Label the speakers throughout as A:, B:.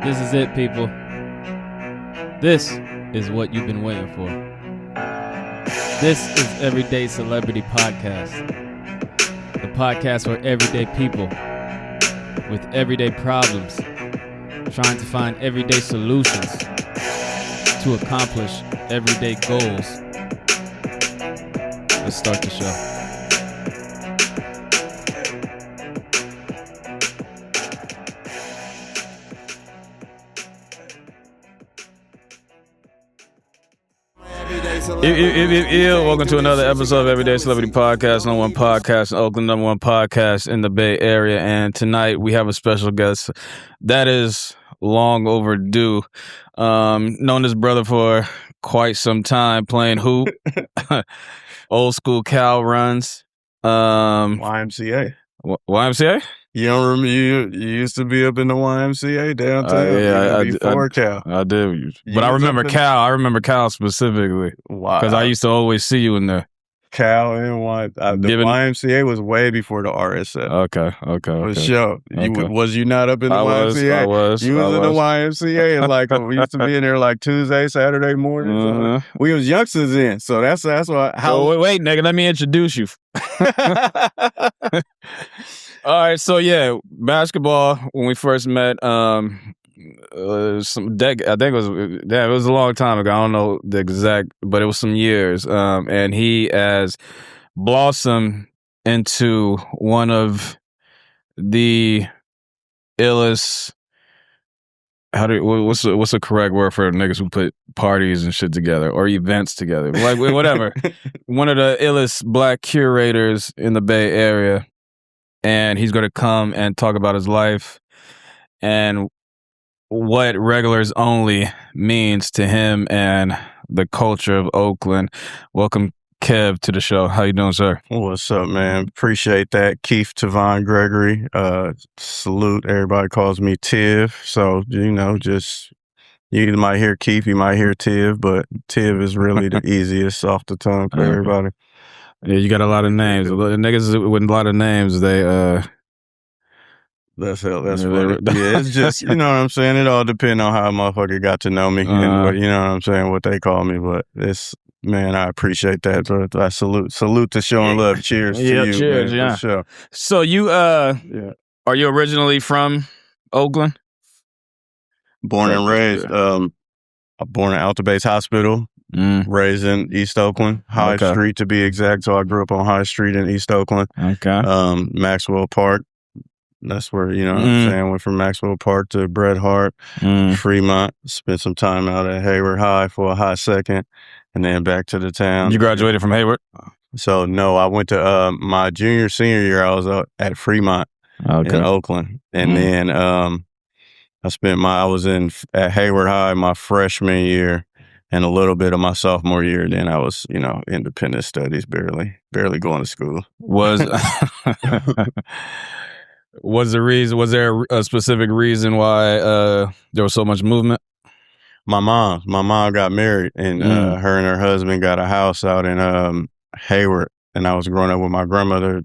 A: This is it, people. This is what you've been waiting for. This is Everyday Celebrity Podcast. The podcast for everyday people with everyday problems, trying to find everyday solutions to accomplish everyday goals. Let's start the show. Welcome to another episode of Everyday Celebrity Podcast, number one podcast in Oakland, number one podcast in the Bay Area. And tonight we have a special guest that is long overdue. Known this brother for quite some time, playing hoop, old school cow runs,
B: YMCA.
A: YMCA?
B: You don't remember you used to be up in the YMCA downtown?
A: Yeah,
B: Cal.
A: I did. But I remember Cal. I remember Cal specifically.
B: Wow.
A: Because I used to always see you in there.
B: Cal and YMCA was way before the RSF.
A: Okay.
B: For sure.
A: Okay.
B: Was you not up in the YMCA?
A: I was.
B: You was in the YMCA. And like we used to be in there like Tuesday, Saturday morning.
A: Uh-huh.
B: We was youngsters in, so that's why.
A: Wait, nigga, let me introduce you. All right, so yeah, basketball. When we first met, I think it was a long time ago. I don't know the exact, but it was some years. And he has blossomed into one of the illest. What's the correct word for niggas who put parties and shit together or events together? Like whatever. One of the illest black curators in the Bay Area. And he's going to come and talk about his life and what regulars only means to him and the culture of Oakland. Welcome, Kev, to the show. How you doing, sir?
B: What's up, man? Appreciate that. Keith Tavon Gregory. Salute. Everybody calls me Tiv. So, just you might hear Keith, you might hear Tiv, but Tiv is really the easiest off the tongue for everybody.
A: Yeah, you got a lot of names. The niggas with a lot of names, they
B: That's what it's just, you know what I'm saying? It all depends on how a motherfucker got to know me and what, you know what I'm saying, what they call me. But it's, man, I appreciate that. But I salute to showing love. Cheers to you.
A: Cheers,
B: man,
A: yeah.
B: for sure.
A: So you are you originally from Oakland?
B: Born and raised. Born at Alta Base Hospital. Raised in East Oakland, High Street to be exact. So I grew up on High Street in East Oakland.
A: Okay.
B: Maxwell Park. That's where, you know what I'm saying, went from Maxwell Park to Bret Hart, Fremont, spent some time out at Hayward High for a hot second, and then back to the town.
A: You graduated from Hayward?
B: So, no, I went to my senior year, I was at Fremont in Oakland. And then I was at Hayward High my freshman year. And a little bit of my sophomore year, then I was, independent studies, barely going to school.
A: Was there a specific reason why there was so much movement?
B: My mom got married, and her and her husband got a house out in Hayward, and I was growing up with my grandmother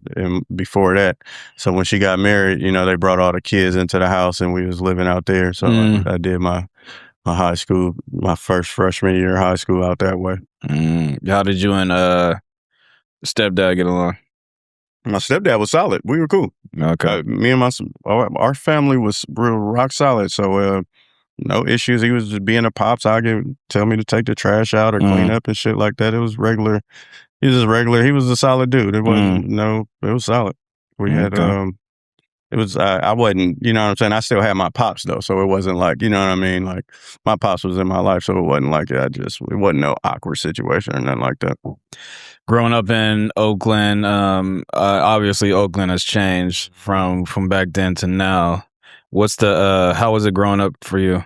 B: before that. So when she got married, they brought all the kids into the house, and we was living out there. So I did my high school, my first freshman year of high school out that way.
A: How did you and stepdad get along?
B: My stepdad was solid. We were cool.
A: Okay.
B: Me and our family was real rock solid. So no issues. He was just being a pops. Tell me to take the trash out or clean up and shit like that. It was regular. He was just regular. He was a solid dude. It wasn't it was solid. We had it was, I wasn't, you know what I'm saying? I still had my pops though. So it wasn't like, you know what I mean? Like my pops was in my life. So it wasn't like it wasn't no awkward situation or nothing like that.
A: Growing up in Oakland, obviously Oakland has changed from back then to now. How was it growing up for you?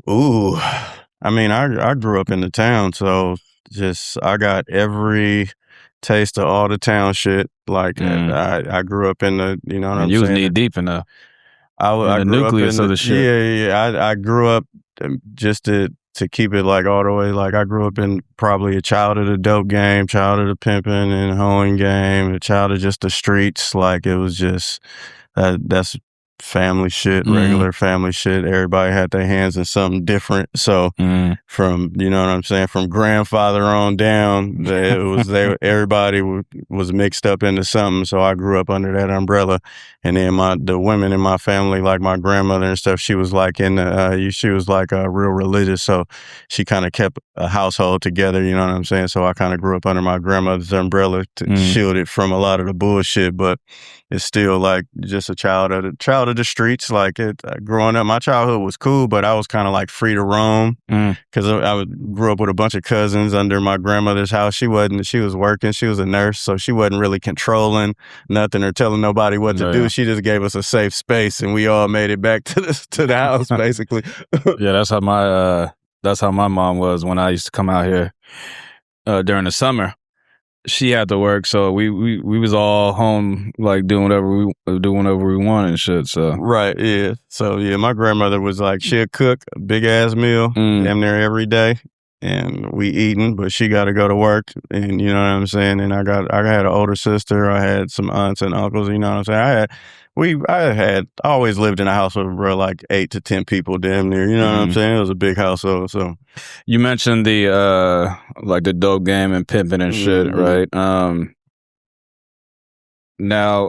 B: Ooh, I mean, I grew up in the town. So I got every taste of all the town shit. Like I grew up in the, you know what I'm saying?
A: You was knee deep in the nucleus of the shit.
B: Yeah. I grew up just to keep it like all the way. Like I grew up in probably a child of the dope game, child of the pimping and hoeing game, a child of just the streets. Like it was just that's family shit, regular family shit. Everybody had their hands in something different. So from, you know what I'm saying, from grandfather on down, it was everybody was mixed up into something. So I grew up under that umbrella. And then the women in my family, like my grandmother and stuff, she was like she was like real religious. So she kind of kept a household together, you know what I'm saying? So I kind of grew up under my grandmother's umbrella to shield it from a lot of the bullshit. But it's still like just a child of the streets. Like growing up, my childhood was cool, but I was kind of like free to roam because grew up with a bunch of cousins under my grandmother's house. She was working. She was a nurse, so she wasn't really controlling nothing or telling nobody what to do. She just gave us a safe space, and we all made it back to the house, basically.
A: Yeah, that's how my mom was when I used to come out here during the summer. She had to work, so we was all home, like doing whatever we wanted and shit. So
B: right, yeah. So yeah, my grandmother was like, she'd cook a big ass meal damn near every day, and we eating, but she got to go to work, and you know what I'm saying. And I had an older sister, I had some aunts and uncles, you know what I'm saying. I always lived in a house with like 8 to 10 people damn near, you know what I'm saying? It was a big household. So
A: you mentioned the like the dope game and pimping and shit, right? Now,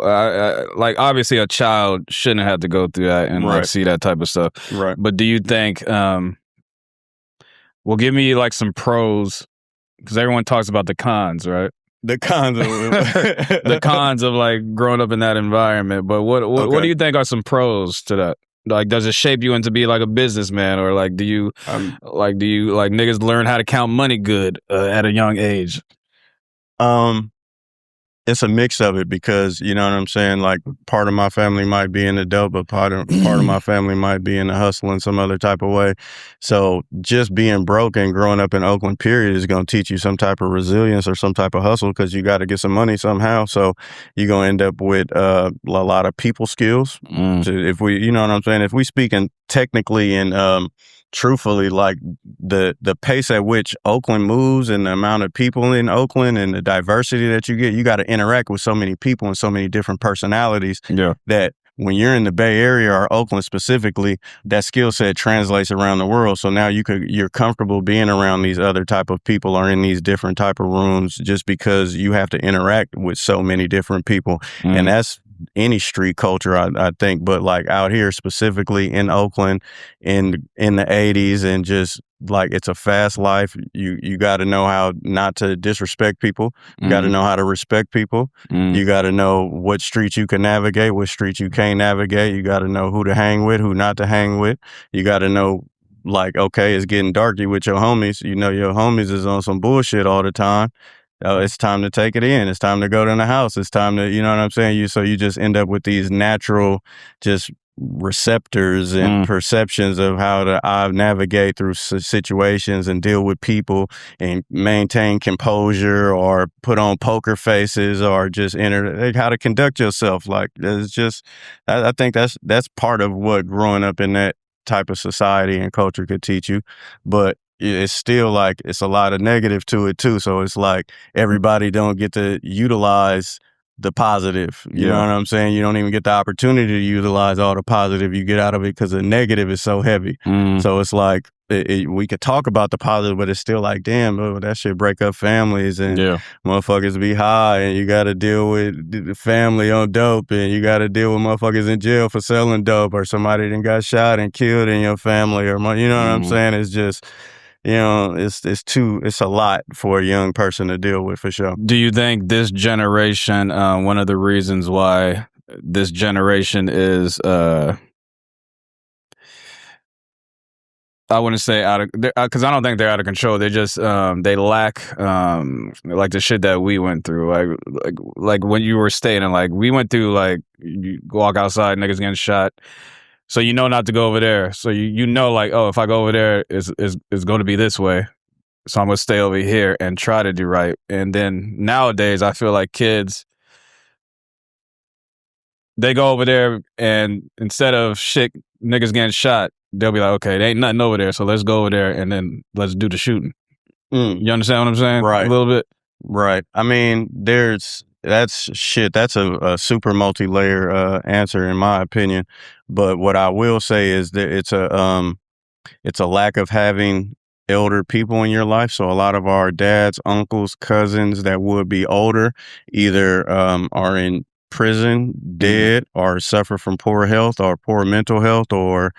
A: like obviously a child shouldn't have to go through that and like see that type of stuff.
B: Right.
A: But do you think, well, give me like some pros, because everyone talks about the cons, right?
B: The cons of
A: the cons of like growing up in that environment. But what do you think are some pros to that? Like, does it shape you into be like a businessman, or like do you like niggas learn how to count money good at a young age?
B: It's a mix of it, because you know what I'm saying, like part of my family might be in the dope, but part of my family might be in the hustle in some other type of way. So just being broke and growing up in Oakland period is going to teach you some type of resilience or some type of hustle, because you got to get some money somehow. So you're going to end up with a lot of people skills. If we, you know what I'm saying, if we speaking technically and truthfully, like the pace at which Oakland moves and the amount of people in Oakland and the diversity that you got to interact with so many people and so many different personalities that when you're in the Bay Area or Oakland specifically, that skill set translates around the world. So now you're comfortable being around these other type of people or in these different type of rooms, just because you have to interact with so many different people. And that's any street culture, I think, but like out here specifically in Oakland in the 80s, and just like it's a fast life. You got to know how not to disrespect people. You got to know how to respect people. You got to know what streets you can navigate, what streets you can't navigate. You got to know who to hang with, who not to hang with. You got to know, like, okay, it's getting dark. You with your homies. You know your homies is on some bullshit all the time. It's time to take it in. It's time to go to the house. It's time to, you know what I'm saying? So you just end up with these natural just receptors and perceptions of how to navigate through situations and deal with people and maintain composure or put on poker faces or just how to conduct yourself. Like, it's just, I think that's part of what growing up in that type of society and culture could teach you. But it's still like it's a lot of negative to it too. So it's like everybody don't get to utilize the positive. You know what I'm saying? You don't even get the opportunity to utilize all the positive you get out of it, because the negative is so heavy. So it's like we could talk about the positive, but it's still like, damn, that shit break up families and motherfuckers be high, and you got to deal with the family on dope, and you got to deal with motherfuckers in jail for selling dope, or somebody that got shot and killed in your family, or you know what I'm saying? It's just, you know, it's a lot for a young person to deal with, for sure.
A: Do you think this generation, one of the reasons why this generation is, I wouldn't say out of, because I don't think they're out of control. They just, they lack, like the shit that we went through. Like when you were stating, like we went through, like you walk outside, niggas getting shot. So you know not to go over there. So you know, like, oh, if I go over there, it's going to be this way. So I'm going to stay over here and try to do right. And then nowadays, I feel like kids, they go over there, and instead of shit, niggas getting shot, they'll be like, okay, there ain't nothing over there, so let's go over there and then let's do the shooting. You understand what I'm saying?
B: Right.
A: A little bit?
B: Right. I mean, that's shit. That's a super multi-layer answer in my opinion. But what I will say is that it's a lack of having elder people in your life. So a lot of our dads, uncles, cousins that would be older either are in prison, dead, or suffer from poor health or poor mental health or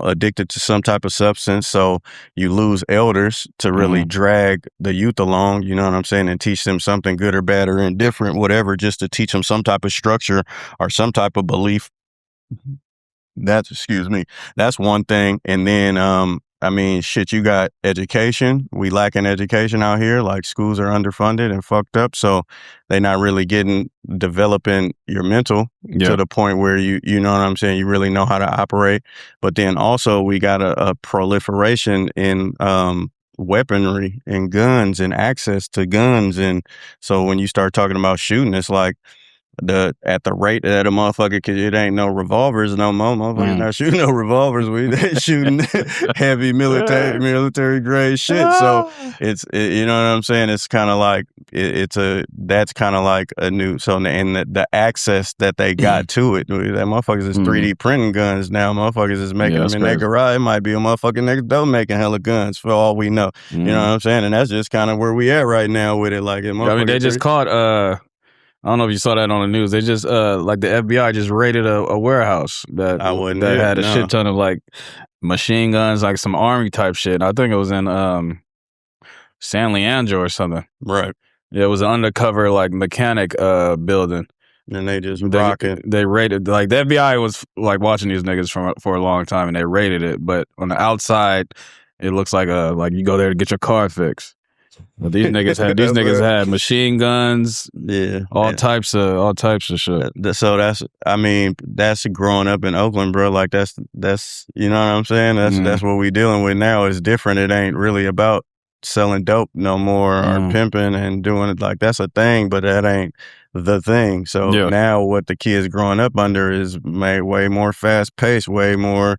B: addicted to some type of substance. So you lose elders to really drag the youth along, you know what I'm saying, and teach them something good or bad or indifferent, whatever, just to teach them some type of structure or some type of belief. That's one thing. And then, I mean, shit, you got education. We lacking education out here. Like schools are underfunded and fucked up. So they're not really developing your mental to the point where you know what I'm saying? You really know how to operate. But then also we got a proliferation in, weaponry and guns and access to guns. And so when you start talking about shooting, it's like, at the rate that a motherfucker, cause it ain't no revolvers no more. Motherfuckers not shooting no revolvers. They shooting heavy military grade shit. So you know what I'm saying? It's kind of like that's kind of like a new. So and the access that they got to it, that motherfuckers is 3D printing guns now. Motherfuckers is making them in their garage. It might be a motherfucker next door making hella guns for all we know. You know what I'm saying? And that's just kind of where we at right now with it. Like,
A: I mean, they just caught. I don't know if you saw that on the news. They just like the FBI just raided a warehouse that had a shit ton of like machine guns, like some army type shit. I think it was in San Leandro or something.
B: Right.
A: Yeah, it was an undercover like mechanic building.
B: And they just rocking.
A: They raided, like the FBI was like watching these niggas for a long time and they raided it. But on the outside, it looks like you go there to get your car fixed. But these niggas had machine guns, all types of shit.
B: So that's growing up in Oakland, bro. Like that's you know what I'm saying. That's what we dealing with now. It's different. It ain't really about selling dope no more or pimping and doing it. Like that's a thing, but that ain't the thing. So now what the kids growing up under is way more fast paced, way more.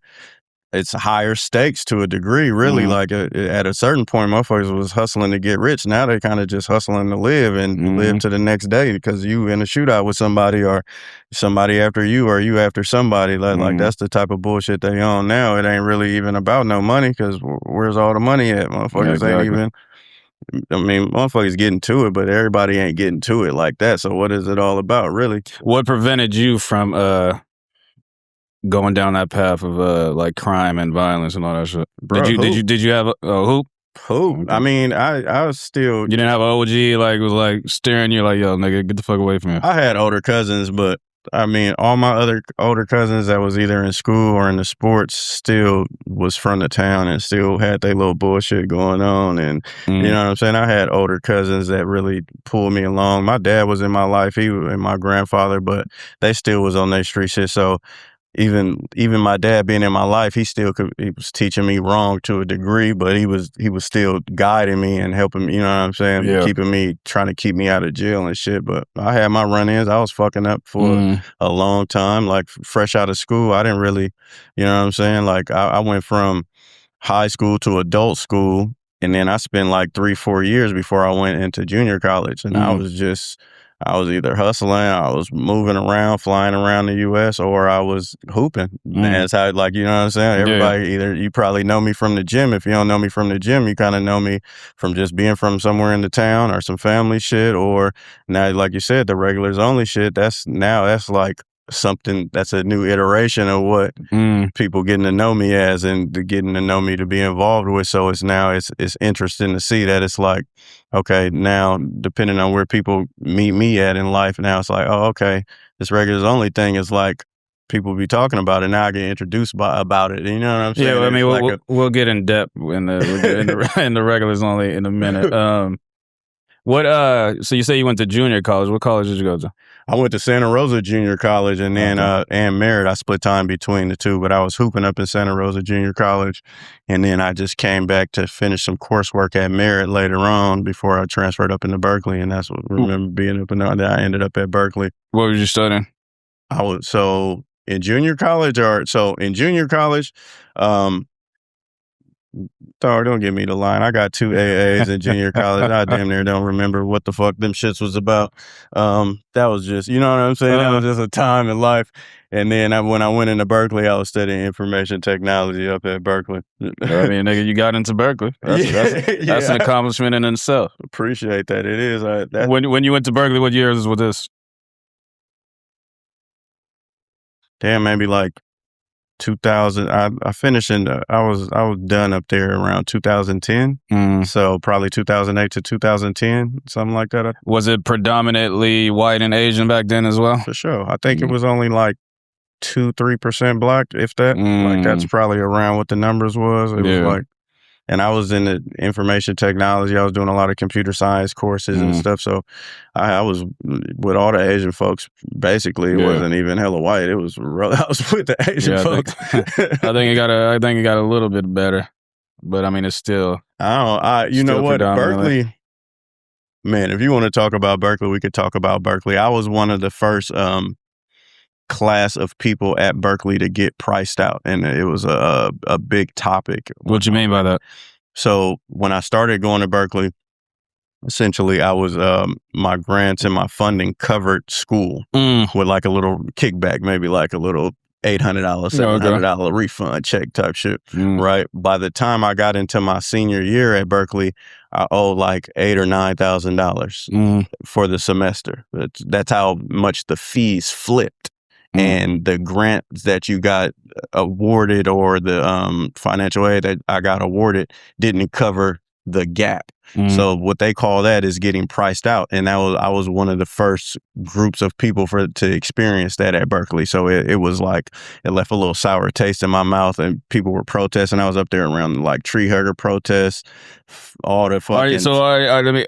B: It's higher stakes to a degree, really. Like at a certain point, motherfuckers was hustling to get rich. Now they kind of just hustling to live and live to the next day because you in a shootout with somebody or somebody after you or you after somebody. Like that's the type of bullshit they on now. It ain't really even about no money because where's all the money at? Motherfuckers ain't even. I mean, motherfuckers getting to it, but everybody ain't getting to it like that. So what is it all about, really?
A: What prevented you from going down that path of like crime and violence and all that shit?
B: Bro,
A: did you have a hoop?
B: Who? Okay. I mean, I was still.
A: You didn't have an OG was like staring you like, yo, nigga, get the fuck away from me.
B: I had older cousins, but I mean, all my other older cousins that was either in school or in the sports still was from the town and still had their little bullshit going on. And you know what I'm saying? I had older cousins that really pulled me along. My dad was in my life, and my grandfather, but they still was on their street shit. So even my dad being in my life, he was teaching me wrong to a degree, but he was still guiding me and helping me, you know what I'm saying? Trying to keep me out of jail and shit. But I had my run-ins. I was fucking up for a long time, like fresh out of school. I didn't really, you know what I'm saying? Like I went from high school to adult school, and then I spent like 3-4 years before I went into junior college. And I was either hustling, I was moving around, flying around the U.S., or I was hooping. And that's how, like, you know what I'm saying? Everybody, either you probably know me from the gym. If you don't know me from the gym, you kind of know me from just being from somewhere in the town or some family shit. Or now, like you said, the regulars only shit. That's like something that's a new iteration of what people getting to know me as and getting to know me to be involved with. So it's interesting to see that it's like, okay, now depending on where people meet me at in life, now it's like, oh, okay, this regulars only thing is like people be talking about it. Now I get introduced about it. You know what I'm saying?
A: Yeah, I mean, we'll get in depth in the regulars only in a minute. So you say you went to junior college. What college did you go to?
B: I went to Santa Rosa Junior College and then and Merritt. I split time between the two, but I was hooping up in Santa Rosa Junior College, and then I just came back to finish some coursework at Merritt later on before I transferred up into Berkeley, and that's what I remember being up in there. I ended up at Berkeley.
A: What were you studying?
B: In junior college, Dog, don't give me the line. I got 2 AAs in junior college. I damn near don't remember what the fuck them shits was about. That was just, you know what I'm saying? That was just a time in life. And then when I went into Berkeley, I was studying information technology up at Berkeley.
A: I mean, nigga, you got into Berkeley. That's an accomplishment in itself.
B: Appreciate that. It is.
A: When you went to Berkeley, what years was this?
B: Damn, maybe like 2000. I finished I was done up there around 2010. So probably 2008 to 2010, something like that.
A: Was it predominantly white and Asian back then as well?
B: For sure. I think it was only like 2-3% black, if that. Like that's probably around what the numbers was. It was like, and I was in the information technology. I was doing a lot of computer science courses and stuff. So I was with all the Asian folks. Basically, it wasn't even hella white. It was I was with the Asian folks.
A: I think it got a little bit better, but I mean, it's still.
B: You know what, Berkeley. Man, if you want to talk about Berkeley, we could talk about Berkeley. I was one of the first class of people at Berkeley to get priced out, and it was a big topic.
A: What you mean by that?
B: So when I started going to Berkeley, essentially I was my grants and my funding covered school with like a little kickback, maybe like a little $800, $700 refund check type shit. Right. By the time I got into my senior year at Berkeley, I owed like $8,000 or $9,000 for the semester. That's how much the fees flipped. And the grants that you got awarded or the financial aid that I got awarded didn't cover the gap. So what they call that is getting priced out. And I was one of the first groups of people to experience that at Berkeley. So it was like, it left a little sour taste in my mouth, and people were protesting. I was up there around like tree hugger protests, all the fucking.
A: Let me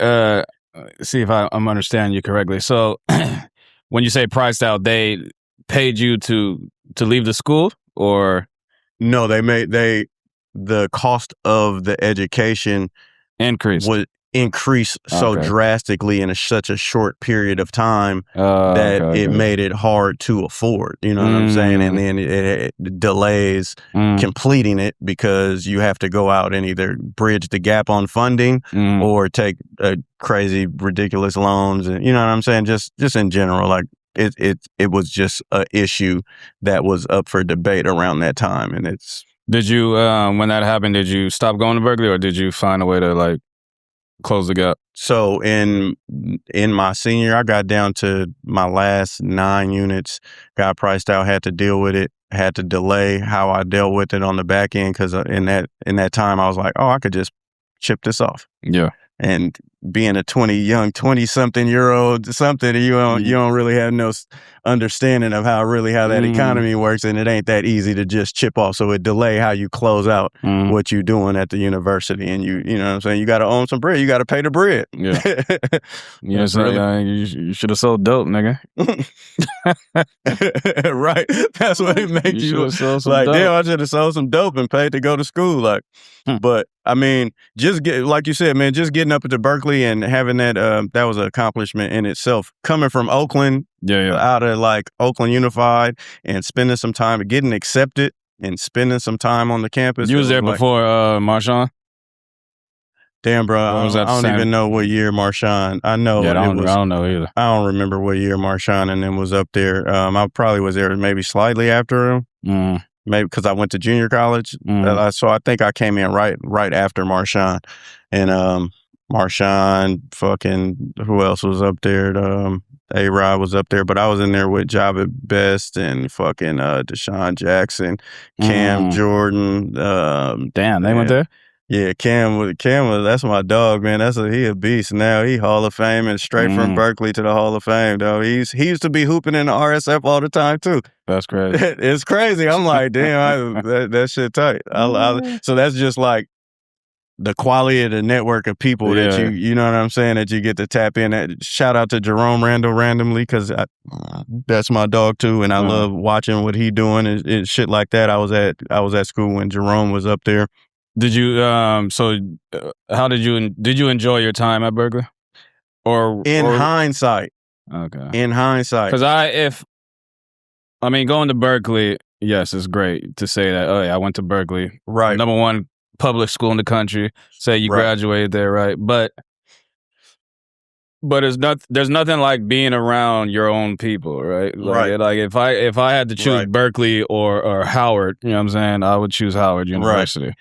A: see if I'm understanding you correctly. So when you say priced out, they paid you to leave the school, or
B: no? The cost of the education would increase so drastically in such a short period of time that it made it hard to afford. You know what I'm saying? And then it delays completing it because you have to go out and either bridge the gap on funding or take crazy, ridiculous loans. And you know what I'm saying? Just in general, like. It was just an issue that was up for debate around that time, and it's.
A: Did you when that happened? Did you stop going to Berkeley, or did you find a way to like close the gap?
B: So in my senior year, I got down to my last 9 units, got priced out, had to deal with it, had to delay how I dealt with it on the back end because in that time I was like, oh, I could just chip this off.
A: Yeah.
B: And being a 20-something-year-old, you don't really have no understanding of how that economy works, and it ain't that easy to just chip off. So it delay how you close out what you're doing at the university, and you know what I'm saying. You got to own some bread. You got to pay the bread.
A: Yeah, you should have sold dope, nigga.
B: Right, that's what it makes you like. Damn, I should have sold some dope and paid to go to school. Like, but I mean, like you said, man, just getting up to Berkeley and having that was an accomplishment in itself. Coming from Oakland, out of like Oakland Unified, and spending some time getting accepted and spending some time on the campus.
A: You was there before Marshawn?
B: Damn, bro, I don't even know what year Marshawn. I know.
A: Yeah, I don't know either.
B: I don't remember what year Marshawn and then was up there. I probably was there maybe slightly after him. Maybe because I went to junior college. So I think I came in right after Marshawn. And Marshawn, fucking, who else was up there? A-Rod was up there, but I was in there with Java Best and fucking Deshaun Jackson, Cam Jordan.
A: Damn, they went there?
B: Yeah, Cam was, that's my dog, man. He a beast now. He Hall of Fame and straight from Berkeley to the Hall of Fame, though. He used to be hooping in the RSF all the time too.
A: That's crazy.
B: It's crazy. I'm like, damn, that shit tight. So that's just like the quality of the network of people that you know what I'm saying, that you get to tap in. Shout out to Jerome Randall randomly, because that's my dog too, and I love watching what he doing and shit like that. I was at school when Jerome was up there.
A: Did you how did you enjoy your time at Berkeley?
B: Hindsight.
A: Okay.
B: In hindsight.
A: Because going to Berkeley, yes, it's great to say that, oh yeah, I went to Berkeley.
B: Right.
A: Number one, public school in the country. Say you graduated there, right? But there's nothing like being around your own people, right? Like if I had to choose Berkeley or Howard, you know what I'm saying, I would choose Howard University.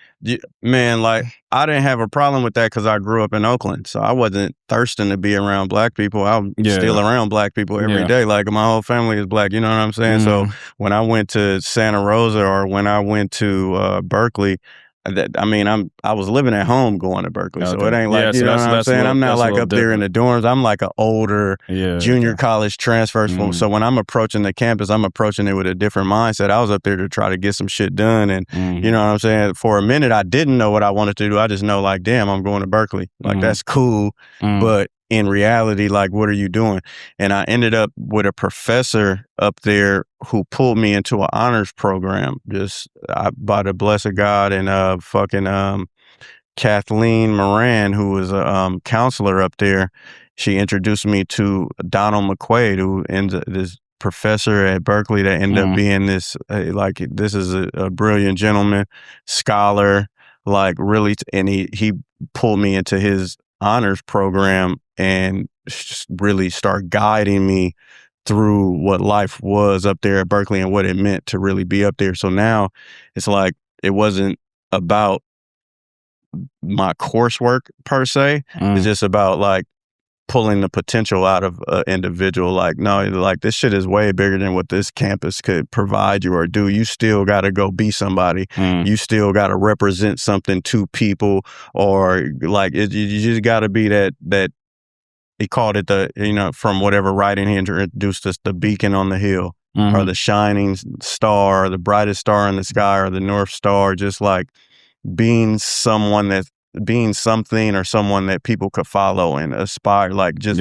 B: Man, like I didn't have a problem with that because I grew up in Oakland, so I wasn't thirsting to be around black people. I'm still around black people every day. Like my whole family is black. You know what I'm saying? So when I went to Santa Rosa or when I went to Berkeley. I was living at home going to Berkeley, so it ain't like, you know what I'm saying? I'm not like up there in the dorms. I'm like an older junior college transfer. So when I'm approaching the campus, I'm approaching it with a different mindset. I was up there to try to get some shit done. And you know what I'm saying? For a minute, I didn't know what I wanted to do. I just know like, damn, I'm going to Berkeley. Like that's cool. But in reality, like, what are you doing? And I ended up with a professor up there who pulled me into an honors program, just by the blessed God, and Kathleen Moran, who was a counselor up there. She introduced me to Donald McQuaid, who this professor at Berkeley that ended up being this this is a brilliant gentleman, scholar, like really, and he pulled me into his honors program and just really start guiding me through what life was up there at Berkeley and what it meant to really be up there. So now it's like, it wasn't about my coursework per se. It's just about like pulling the potential out of an individual. Like, no, like this shit is way bigger than what this campus could provide you or do. You still got to go be somebody. You still got to represent something to people, or like you just got to be that he called it from whatever writing he introduced us, the beacon on the hill, or the shining star, or the brightest star in the sky, or the North Star, just like being something or someone that people could follow and aspire, like just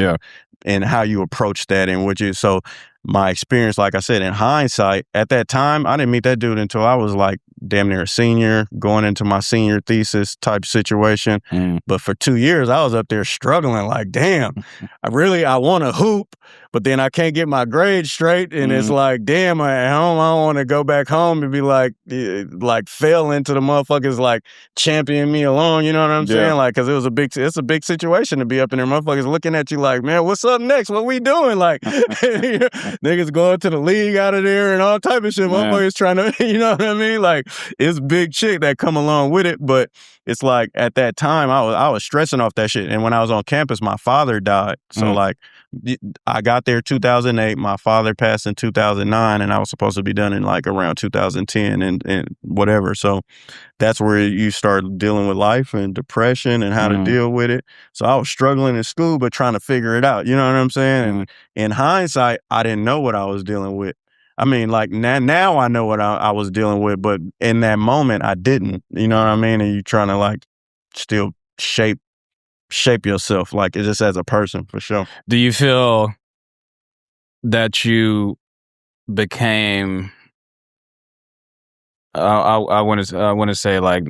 B: and how you approach that and so my experience, like I said, in hindsight, at that time, I didn't meet that dude until I was like damn near a senior, going into my senior thesis type situation. But for 2 years, I was up there struggling like, damn, I want to hoop, but then I can't get my grades straight. And it's like, damn, at home, I don't want to go back home and be like fail into the motherfuckers like champion me along. You know what I'm saying? Like, cause it's a big situation to be up in there. Motherfuckers looking at you like, man, what's up next? What we doing? Like, niggas going to the league out of there and all type of shit. Motherfuckers trying to, you know what I mean? Like, it's big shit that come along with it. But it's like at that time, I was stressing off that shit. And when I was on campus, my father died. So like, I got there 2008. My father passed in 2009, and I was supposed to be done in like around 2010 and whatever. So that's where you start dealing with life and depression and how to deal with it. So I was struggling in school, but trying to figure it out. You know what I'm saying? And in hindsight, I didn't know what I was dealing with. I mean, like now I know what I was dealing with, but in that moment I didn't. You know what I mean? And you trying to like still shape yourself, like just as a person, for sure.
A: Do you feel that you became? I want to say like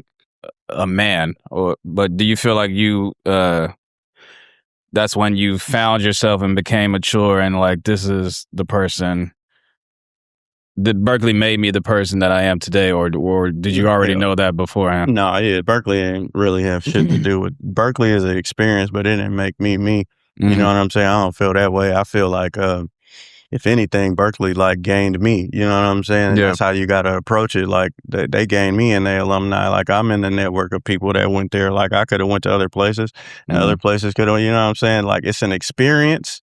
A: a man, but do you feel like you? That's when you found yourself and became mature, and like this is the person. Did Berkeley made me the person that I am today, or did you already know that beforehand?
B: No, Berkeley ain't really have shit to do with. Berkeley is an experience, but it didn't make me me. You know what I'm saying? I don't feel that way. I feel like if anything, Berkeley like gained me. You know what I'm saying? That's how you got to approach it. Like they gained me and they alumni. Like I'm in the network of people that went there. Like I could have went to other places, and other places could have. You know what I'm saying? Like it's an experience.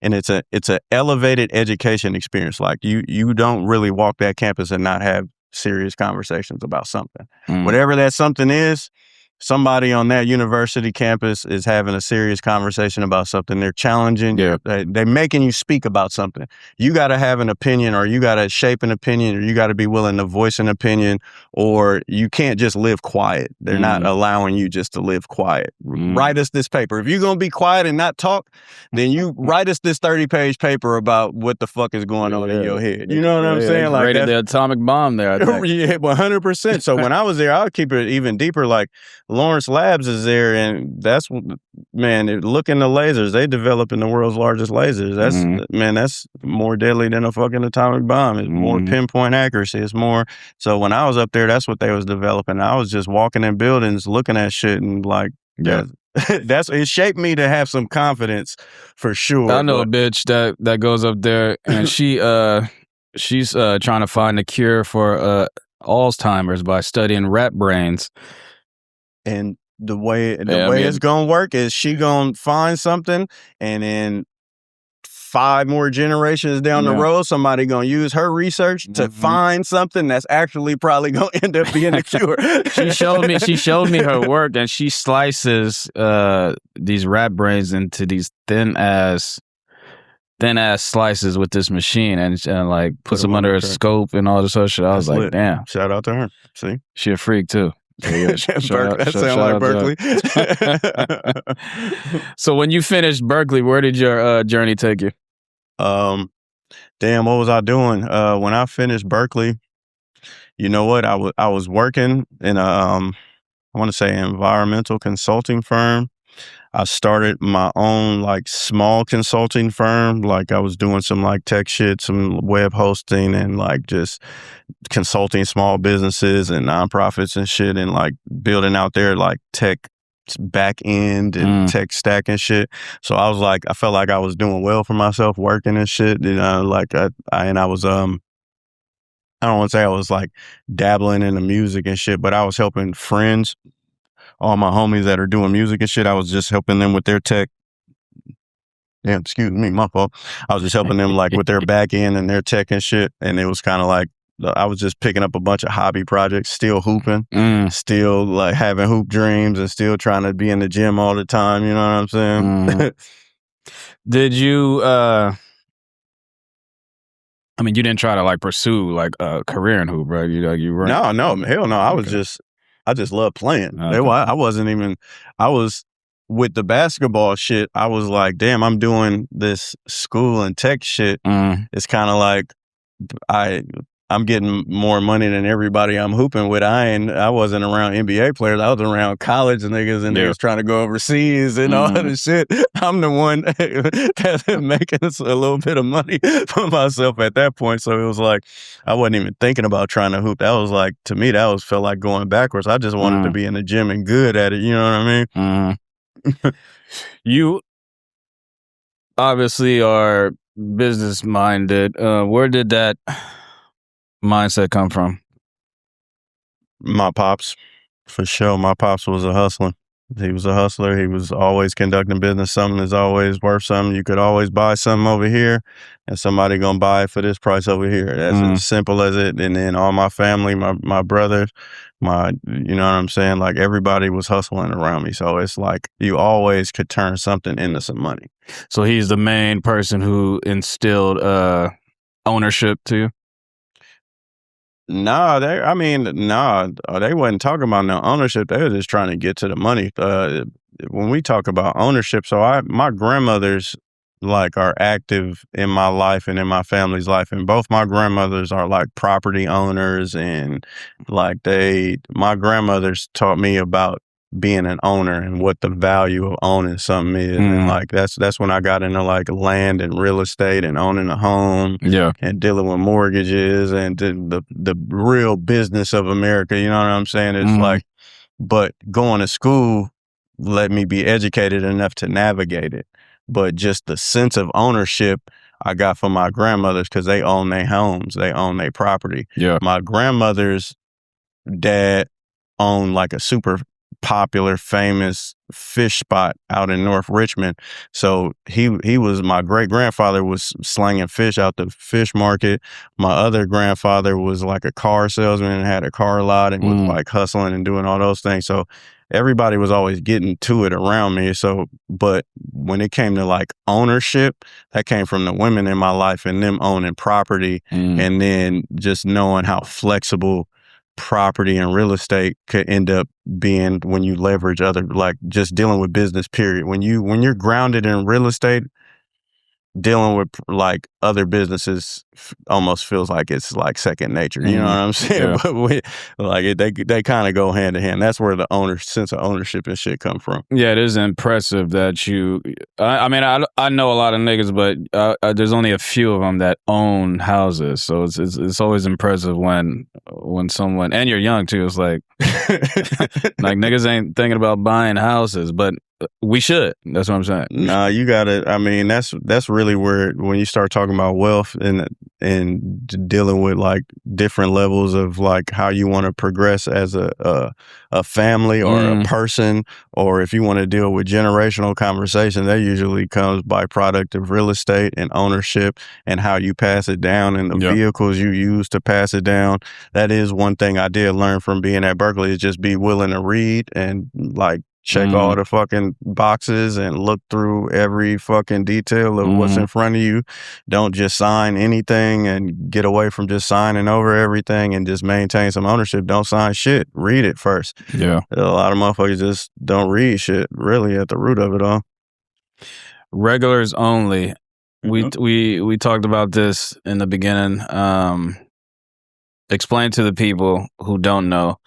B: And it's a elevated education experience. Like you don't really walk that campus and not have serious conversations about something. Whatever that something is, somebody on that university campus is having a serious conversation about something. They're challenging. They're making you speak about something. You got to have an opinion, or you got to shape an opinion, or you got to be willing to voice an opinion, or you can't just live quiet. They're not allowing you just to live quiet. Write us this paper. If you're going to be quiet and not talk, then you write us this 30-page paper about what the fuck is going on in your head. You know what I'm saying?
A: Like rated the atomic bomb there, I think.
B: Yeah, 100%. So when I was there, I would keep it even deeper. Like Lawrence Labs is there, and that's man. Look in the lasers they developing the world's largest lasers. That's man, that's more deadly than a fucking atomic bomb. It's more pinpoint accuracy. It's more. So when I was up there, that's what they was developing. I was just walking in buildings, looking at shit, and like, that's it shaped me to have some confidence for sure.
A: I know a bitch that goes up there, and she's trying to find a cure for Alzheimer's by studying rat brains.
B: And the way it's gonna work is she gonna find something, and then 5 more generations down the road, somebody gonna use her research to find something that's actually probably gonna end up being a cure.
A: She showed me her work, and she slices these rat brains into these thin ass slices with this machine, and like puts them under a scope and all this other shit. I was like, damn.
B: Shout out to her. See,
A: she a freak too.
B: That sounds like Berkeley.
A: So when you finished Berkeley, where did your journey take you?
B: Damn, what was I doing? When I finished Berkeley, you know what? I was working in a I want to say environmental consulting firm. I started my own like small consulting firm. Like I was doing some like tech shit, some web hosting, and like just consulting small businesses and nonprofits and shit, and like building out their like tech back end and tech stack and shit. So I was like, I felt like I was doing well for myself working and shit. You know, like I was I don't want to say I was like dabbling in the music and shit, but I was helping friends. All my homies that are doing music and shit, I was just helping them with their tech. Yeah, excuse me, my fault. I was just helping them like with their back end and their tech and shit. And it was kind of like, I was just picking up a bunch of hobby projects, still hooping, still like having hoop dreams, and still trying to be in the gym all the time. You know what I'm saying?
A: Did you, I mean, you didn't try to like pursue like a career in hoop, right? You were
B: No, hell no. I just love playing.
A: Okay.
B: I was with the basketball shit. I was like, damn, I'm doing this school and tech shit. It's kind of like I'm getting more money than everybody I'm hooping with. I wasn't around NBA players. I was around college niggas and niggas trying to go overseas and all that shit. I'm the one that's making a little bit of money for myself at that point. So it was like, I wasn't even thinking about trying to hoop. That was like, to me, felt like going backwards. I just wanted to be in the gym and good at it. You know what I mean?
A: You obviously are business minded. Where did that mindset come from?
B: My pops, for sure. My pops was a hustler. He was a hustler. He was always conducting business. Something is always worth something. You could always buy something over here, and somebody gonna buy it for this price over here. That's as simple as it. And then all my family, my brothers, you know what I'm saying? Like everybody was hustling around me. So it's like you always could turn something into some money.
A: So he's the main person who instilled ownership to you?
B: Nah, they wasn't talking about no ownership. They were just trying to get to the money. When we talk about ownership, my grandmothers like are active in my life and in my family's life, and both my grandmothers are like property owners, and like my grandmothers taught me about being an owner and what the value of owning something is. And like that's when I got into like land and real estate and owning a home and dealing with mortgages and the real business of America. You know what I'm saying? It's like, but going to school let me be educated enough to navigate it. But just the sense of ownership I got from my grandmothers, because they own their homes, they own their property.
A: Yeah.
B: My grandmother's dad owned like a super popular, famous fish spot out in North Richmond. So he was, my great grandfather was slanging fish out the fish market. My other grandfather was like a car salesman and had a car lot and was like hustling and doing all those things. So everybody was always getting to it around me. So, but when it came to like ownership, that came from the women in my life and them owning property, and then just knowing how flexible property and real estate could end up being when you leverage other, like just dealing with business, period. When you're grounded in real estate, dealing with like other businesses almost feels like it's like second nature. You know what I'm saying?
A: Yeah.
B: But they kind of go hand in hand. That's where the sense of ownership and shit come from.
A: Yeah, it is impressive that you. I mean, I know a lot of niggas, but there's only a few of them that own houses. So it's always impressive when someone, and you're young too. It's like niggas ain't thinking about buying houses, but we should. That's what I'm saying.
B: Nah, you got to. I mean, that's really where when you start talking about wealth and dealing with like different levels of like how you want to progress as a family or a person, or if you want to deal with generational conversation, that usually comes by product of real estate and ownership and how you pass it down and the vehicles you use to pass it down. That is one thing I did learn from being at Berkeley, is just be willing to read and like check all the fucking boxes and look through every fucking detail of what's in front of you. Don't just sign anything and get away from just signing over everything and just maintain some ownership. Don't sign shit. Read it first.
A: Yeah.
B: A lot of motherfuckers just don't read shit, really, at the root of it all.
A: Regulars only. We talked about this in the beginning. Explain to the people who don't know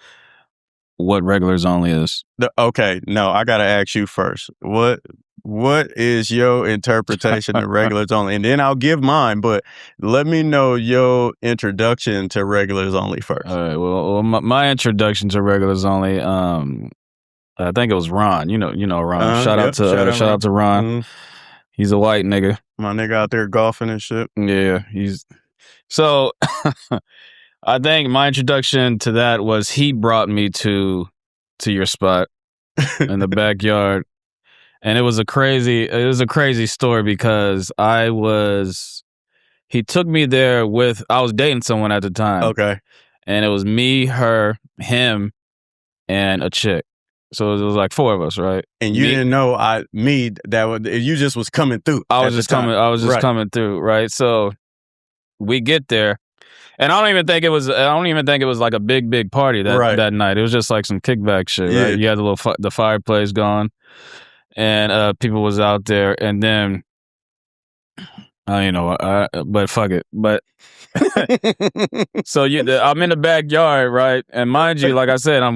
A: what regulars only is.
B: Okay, no, I gotta ask you first. What is your interpretation of regulars only? And then I'll give mine, but let me know your introduction to regulars only first.
A: All right. Well, my introduction to regulars only. I think it was Ron. You know Ron. Shout out to Ron. He's a white nigga.
B: My nigga out there golfing and shit.
A: Yeah, he's so. I think my introduction to that was he brought me to your spot in the backyard, and it was a crazy story because he took me there I was dating someone at the time.
B: Okay.
A: And it was me, her, him, and a chick. So it was like four of us, right?
B: And you didn't know you just was coming through.
A: I was just coming through, right? So we get there. And I don't even think it was like a big party that night. It was just like some kickback shit, right? Yeah. You had the fireplace going, and people was out there, and then but fuck it. But so I'm in the backyard, right? And mind you, like I said, I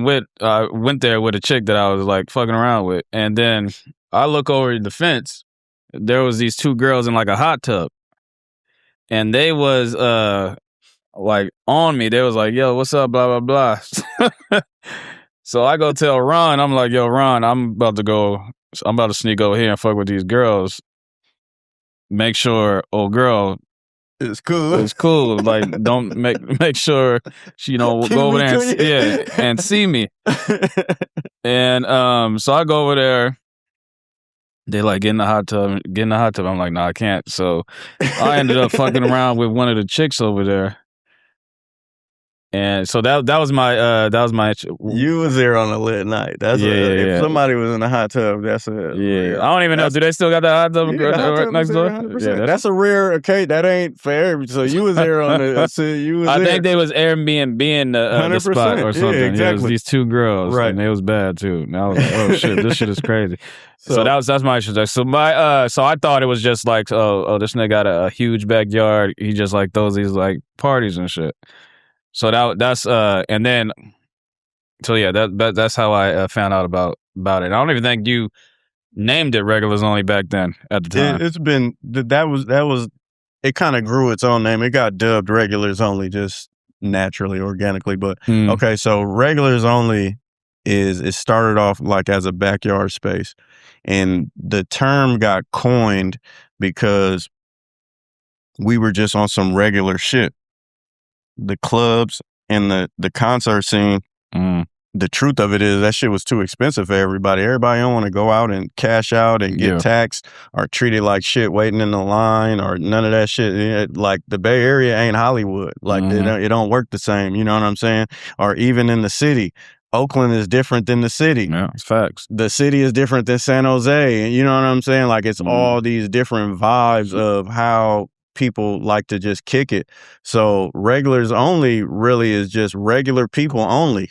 A: went there with a chick that I was like fucking around with, and then I look over the fence. There was these two girls in like a hot tub, and they was like on me. They was like, yo, what's up, blah, blah, blah. So I go tell Ron, I'm like, yo, Ron, I'm about to sneak over here and fuck with these girls. Make sure, girl,
B: it's cool.
A: Like, don't make sure she, go over there and see me. And so I go over there. They like get in the hot tub. I'm like, nah, I can't. So I ended up fucking around with one of the chicks over there. And so that was my
B: you was there on a lit night. That's if somebody was in a hot tub, that's a
A: I don't even know. Do they still got that hot tub next door?
B: Yeah, that's a rare occasion. That ain't fair. So you was there on the.
A: I think they was Airbnb the spot or something. Yeah, exactly. It was these two girls, right? And it was bad too. And I was like, oh shit, this shit is crazy. So that's my introduction. So so I thought it was just like, oh, this nigga got a huge backyard. He just like throws these like parties and shit. So that's and then that's how I found out about it. I don't even think you named it Regulars Only back then at the time.
B: It's been that was it kind of grew its own name. It got dubbed Regulars Only just naturally, organically. But okay, so Regulars Only it started off like as a backyard space, and the term got coined because we were just on some regular shit. The clubs and the concert scene, the truth of it is that shit was too expensive for everybody. Everybody don't want to go out and cash out and get taxed or treated like shit waiting in the line or none of that shit. Like the Bay Area ain't Hollywood. Like it don't work the same. You know what I'm saying? Or even in the city. Oakland is different than the city.
A: Yeah, it's facts.
B: The city is different than San Jose. You know what I'm saying? Like it's all these different vibes of how people like to just kick it. So Regulars Only really is just regular people only.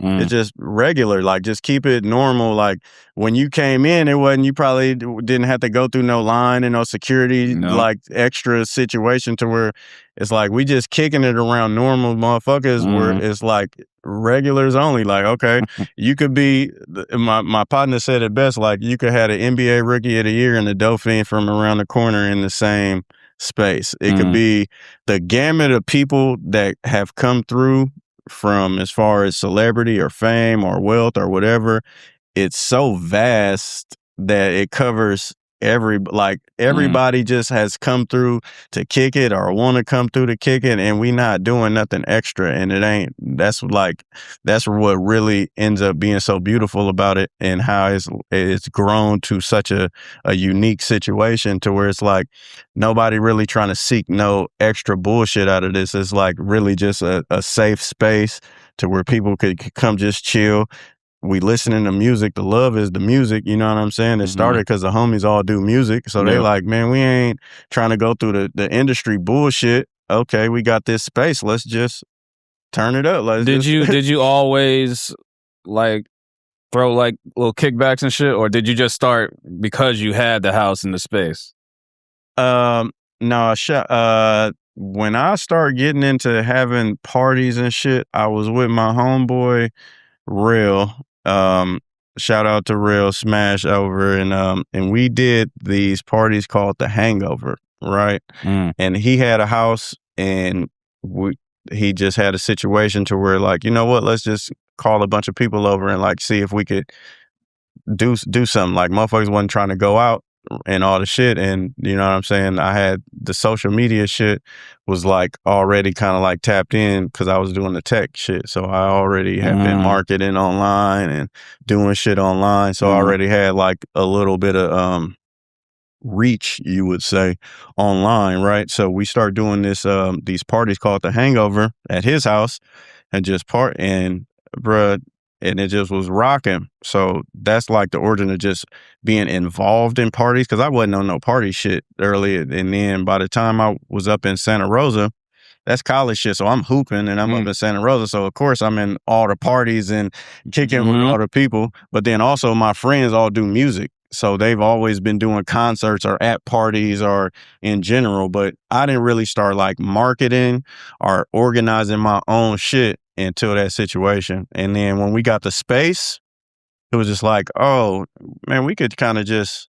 B: It's just regular, like just keep it normal. Like when you came in, it wasn't, you probably didn't have to go through no line and no security, like extra situation to where it's like we just kicking it around normal motherfuckers where it's like regulars only. Like, okay, you could be, my partner said it best, like you could have an NBA Rookie of the Year and the Dauphin from around the corner in the same space. It could be the gamut of people that have come through from as far as celebrity or fame or wealth or whatever. It's so vast that it covers everybody just has come through to kick it or want to come through to kick it, and we not doing nothing extra. And that's what really ends up being so beautiful about it, and how it's grown to such a unique situation to where it's like nobody really trying to seek no extra bullshit out of this. It's like really just a safe space to where people could come just chill. We listening to music. The love is the music. You know what I'm saying? It started because the homies all do music. So they like, man, we ain't trying to go through the industry bullshit. Okay, we got this space. Let's just turn it up.
A: Did you always like throw like little kickbacks and shit, or did you just start because you had the house and the space?
B: No, when I started getting into having parties and shit, I was with my homeboy Real. Shout out to Real Smash over, and we did these parties called the Hangover, right? And he had a house, and he just had a situation to where like, you know what, let's just call a bunch of people over and like see if we could do something. Like motherfuckers wasn't trying to go out and all the shit, and you know what I'm saying, I had the social media shit was like already kind of like tapped in because I was doing the tech shit, so I already had been marketing online and doing shit online, so I already had like a little bit of reach, you would say, online, right? So we start doing these parties called the Hangover at his house and just and bruh, and it just was rocking. So that's like the origin of just being involved in parties, because I wasn't on no party shit early. And then by the time I was up in Santa Rosa, that's college shit. So I'm hooping and I'm up in Santa Rosa. So of course I'm in all the parties and kicking with all the people. But then also my friends all do music. So they've always been doing concerts or at parties or in general. But I didn't really start like marketing or organizing my own shit until that situation. And then when we got the space, it was just like, oh man, we could kind of just,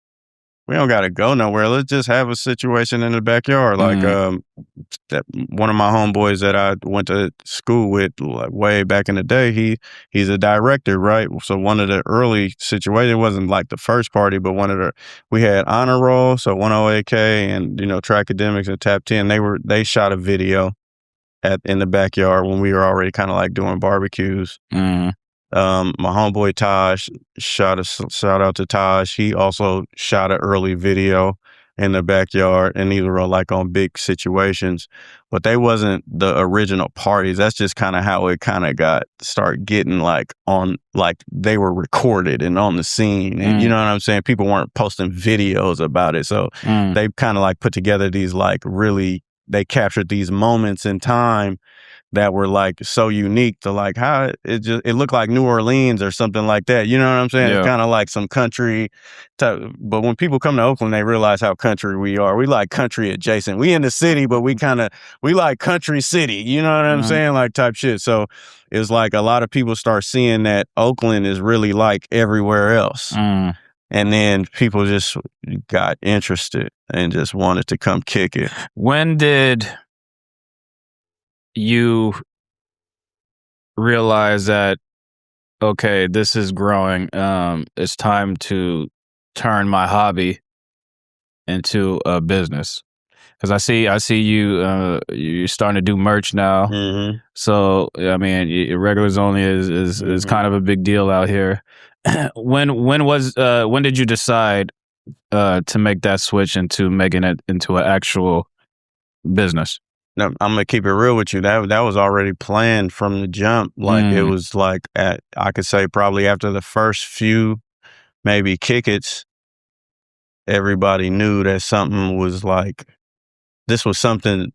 B: we don't got to go nowhere. Let's just have a situation in the backyard. Like that one of my homeboys that I went to school with like way back in the day, he's a director, right? So one of the early situations, it wasn't like the first party, but we had honor roll, so 108K and, you know, Trackademics and Tap 10. They shot a video in the backyard when we were already kind of like doing barbecues. My homeboy Taj, shout out to Taj. He also shot an early video in the backyard, and these were like on big situations, but they wasn't the original parties. That's just kind of how it kind of start getting like on, like they were recorded and on the scene, and you know what I'm saying? People weren't posting videos about it, so they kind of like put together these like really, they captured these moments in time that were like so unique to like how it looked like New Orleans or something like that. You know what I'm saying? Yeah. It's kind of like some country type, but when people come to Oakland, they realize how country we are. We like country adjacent. We in the city, but we like country city. You know what I'm saying? Like type shit. So it's like a lot of people start seeing that Oakland is really like everywhere else. And then people just got interested and just wanted to come kick it.
A: When did you realize that, okay, this is growing, it's time to turn my hobby into a business? Because I see you're starting to do merch now. So I mean, Regulars Only is kind of a big deal out here. When did you decide to make that switch into making it into an actual business?
B: No, I'm gonna keep it real with you. That was already planned from the jump. Like it was like I could say probably after the first few maybe kick-its, everybody knew that something was like, this was something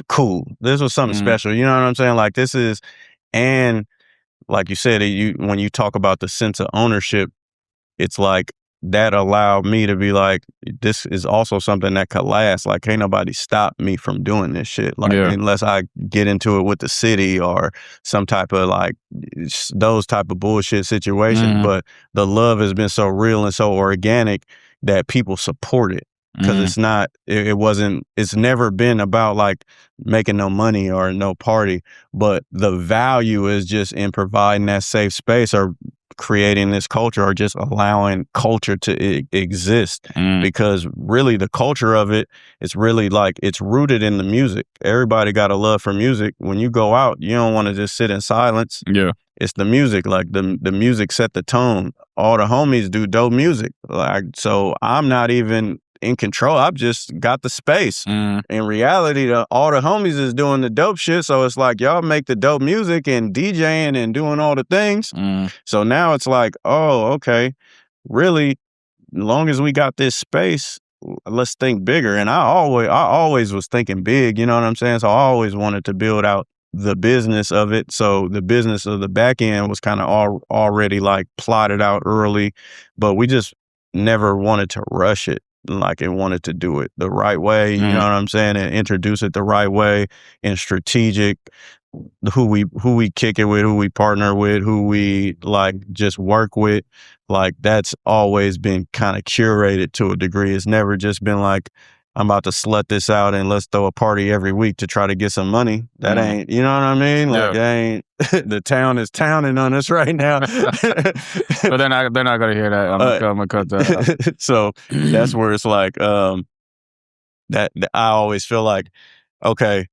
B: cool. This was something special. You know what I'm saying? Like this is, and like you said, when you talk about the sense of ownership, it's like that allowed me to be like, this is also something that could last. Like, ain't nobody stop me from doing this shit. Like, unless I get into it with the city or some type of like those type of bullshit situation. But the love has been so real and so organic that people support it. Because it's not, it's never been about like making no money or no party, but the value is just in providing that safe space or creating this culture or just allowing culture to exist. Because really the culture of it is really like, it's rooted in the music. Everybody got a love for music. When you go out, you don't want to just sit in silence.
A: Yeah.
B: It's the music. Like the music set the tone. All the homies do dope music. Like, so I'm not even in control. I've just got the space. In reality, all the homies is doing the dope shit. So it's like, y'all make the dope music and DJing and doing all the things. So now it's like, oh, okay, really, as long as we got this space, let's think bigger. And I always was thinking big, you know what I'm saying? So I always wanted to build out the business of it. So the business of the back end was kind of already like plotted out early, but we just never wanted to rush it. Like, it wanted to do it the right way, you know what I'm saying, and introduce it the right way and strategic. Who we kick it with, who we partner with, who we like just work with, like that's always been kind of curated to a degree. It's never just been like, I'm about to slut this out and let's throw a party every week to try to get some money. That ain't, you know what I mean? Like, ain't the town is towning on us right now.
A: But they're not gonna hear that. I'm gonna cut that out.
B: So that's where it's like, that I always feel like, okay,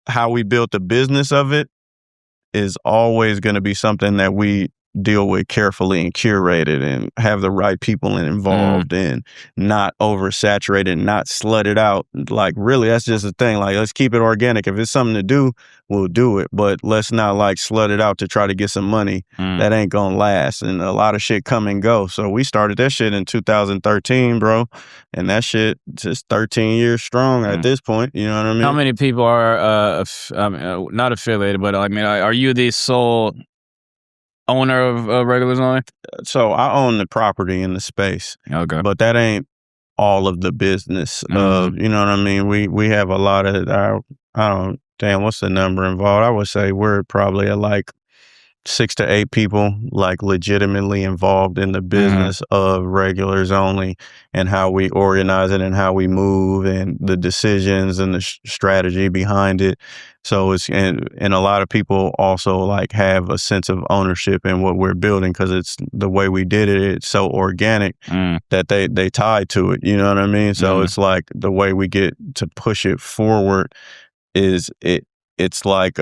B: how we built the business of it is always going to be something that we deal with carefully and curated and have the right people involved and not oversaturated, not slutted out. Like, really, that's just the thing. Like, let's keep it organic. If it's something to do, we'll do it. But let's not like slut it out to try to get some money. That ain't gonna last. And a lot of shit come and go. So we started that shit in 2013, bro. And that shit just 13 years strong at this point. You know what I mean?
A: How many people are not affiliated, but I mean, are you the sole owner of Regulars Only?
B: So I own the property in the space.
A: Okay.
B: But that ain't all of the business. You know what I mean? We have a lot of what's the number involved? I would say we're probably at like 6 to 8 people like legitimately involved in the business of Regulars Only and how we organize it and how we move and the decisions and the strategy behind it. So it's, and a lot of people also like have a sense of ownership in what we're building because it's the way we did it. It's so organic that they tied to it. You know what I mean? So it's like the way we get to push it forward is it's like,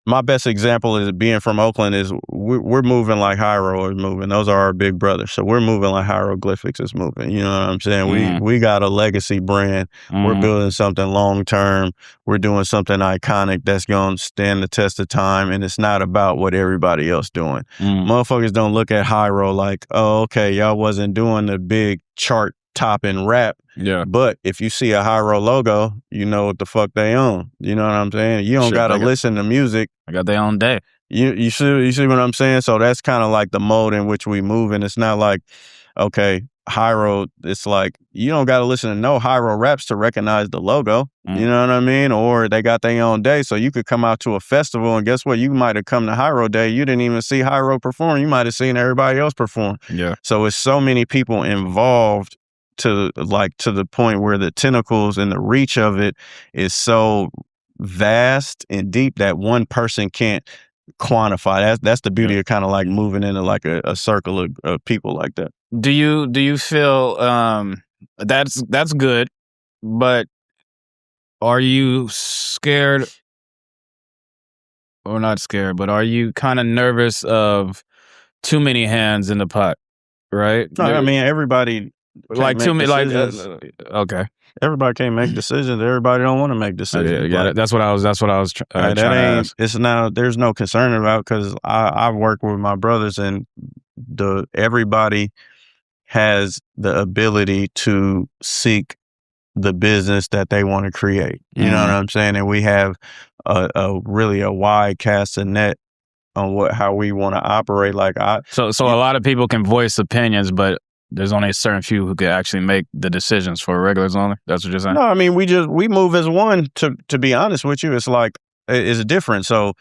B: my best example is being from Oakland is we're moving like Hyro is moving. Those are our big brothers. So we're moving like Hieroglyphics is moving. You know what I'm saying? We got a legacy brand. We're building something long term. We're doing something iconic that's going to stand the test of time. And it's not about what everybody else doing. Motherfuckers don't look at Hyro like, oh, okay, y'all wasn't doing the big chart topping rap.
A: Yeah.
B: But if you see a Hyro logo, you know what the fuck they own. You know what I'm saying? You don't gotta listen to music.
A: I got their own day.
B: You see what I'm saying? So that's kind of like the mode in which we move. And it's not like, okay, Hyro, it's like you don't gotta listen to no Hyro raps to recognize the logo. You know what I mean? Or they got their own day. So you could come out to a festival and guess what? You might have come to Hyro Day. You didn't even see Hyro perform. You might have seen everybody else perform.
A: Yeah.
B: So it's so many people involved to the point where the tentacles and the reach of it is so vast and deep that one person can't quantify. That's the beauty of kind of like moving into like a circle of people like that.
A: Do you feel that's good, but are you scared or not scared, but are you kind of nervous of too many hands in the pot, right?
B: No, I mean everybody
A: like too many okay.
B: Everybody can't make decisions. Everybody don't want to make decisions.
A: Yeah, that's what I was trying to ask.
B: It's now there's no concern about because I work with my brothers and everybody has the ability to seek the business that they want to create. You know what I'm saying? And we have really a wide cast of net on how we want to operate. Like
A: so a lot of people can voice opinions, but there's only a certain few who can actually make the decisions for regulars only. That's what you're saying?
B: No, I mean we move as one. To be honest with you, it's like it's different. So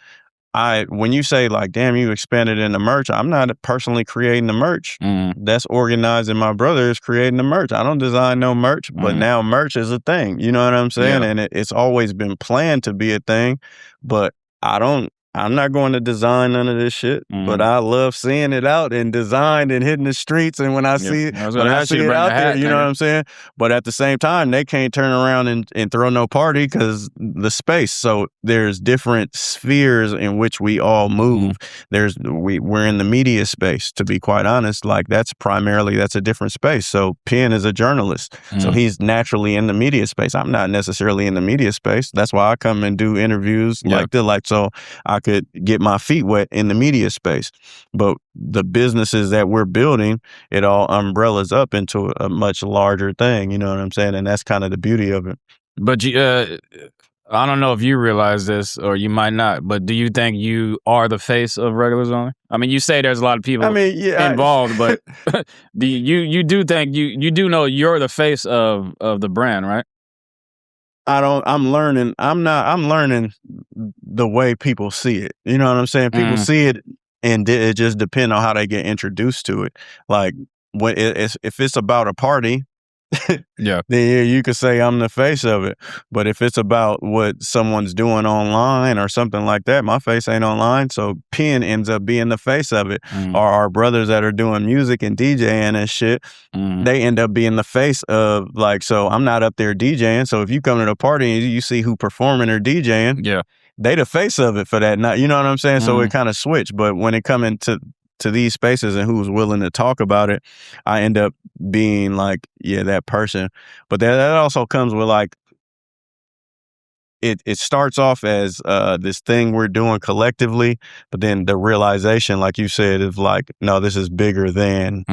B: when you say like, damn, you expanded into merch, I'm not personally creating the merch. That's organized, and my brother is creating the merch. I don't design no merch, but now merch is a thing. You know what I'm saying?
A: Yeah.
B: And it's always been planned to be a thing, but I'm not going to design none of this shit, but I love seeing it out and designed and hitting the streets. And when I see it, out there, you know what I'm saying? But at the same time, they can't turn around and throw no party because the space. So there's different spheres in which we all move. We're in the media space, to be quite honest. Like that's a different space. So Penn is a journalist. So he's naturally in the media space. I'm not necessarily in the media space. That's why I come and do interviews so I could get my feet wet in the media space. But the businesses that we're building, it all umbrellas up into a much larger thing. You know what I'm saying? And that's kind of the beauty of it.
A: But I don't know if you realize this, or you might not, but do you think you are the face of regulars only? I mean, you say there's a lot of people involved, but do you do think you do know you're the face of the brand, right?
B: I'm learning the way people see it. You know what I'm saying? People see it, and it just depends on how they get introduced to it. Like if it's about a party, then you could say I'm the face of it. But if it's about what someone's doing online or something like that, my face ain't online. So Penn ends up being the face of it. Or our brothers that are doing music and DJing and shit, they end up being the face of like, so I'm not up there DJing. So if you come to the party and you see who performing or DJing, they the face of it for that night. You know what I'm saying? So it kind of switched. But when it come into these spaces and who's willing to talk about it, I end up being like, that person. But that also comes with like, it starts off as this thing we're doing collectively, but then the realization, like you said, is like, no, this is bigger than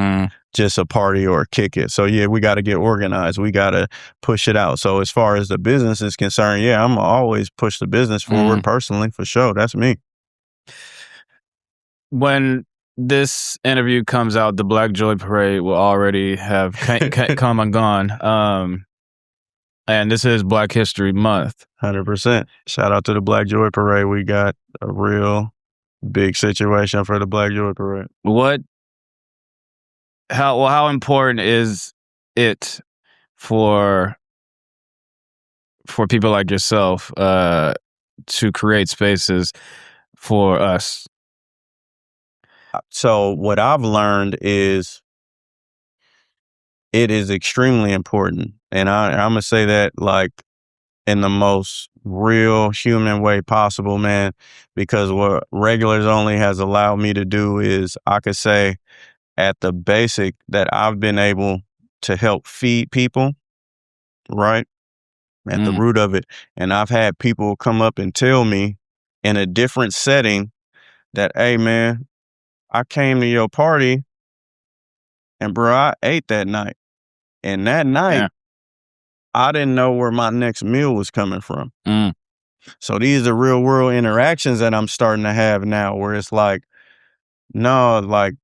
B: just a party or a kick it. So we got to get organized. We got to push it out. So as far as the business is concerned, I'm always push the business forward personally, for sure. That's me.
A: When this interview comes out, the Black Joy Parade will already have come and gone. And this is Black History Month.
B: 100%. Shout out to the Black Joy Parade. We got a real big situation for the Black Joy Parade.
A: How important is it for people like yourself to create spaces for us?
B: So what I've learned is it is extremely important. And I'm going to say that like in the most real human way possible, man, because what Regulars Only has allowed me to do is I could say at the basic that I've been able to help feed people, right? At the root of it. And I've had people come up and tell me in a different setting that, hey, man, I came to your party and bro, I ate that night. And that night, I didn't know where my next meal was coming from. So these are real world interactions that I'm starting to have now where it's like, no, like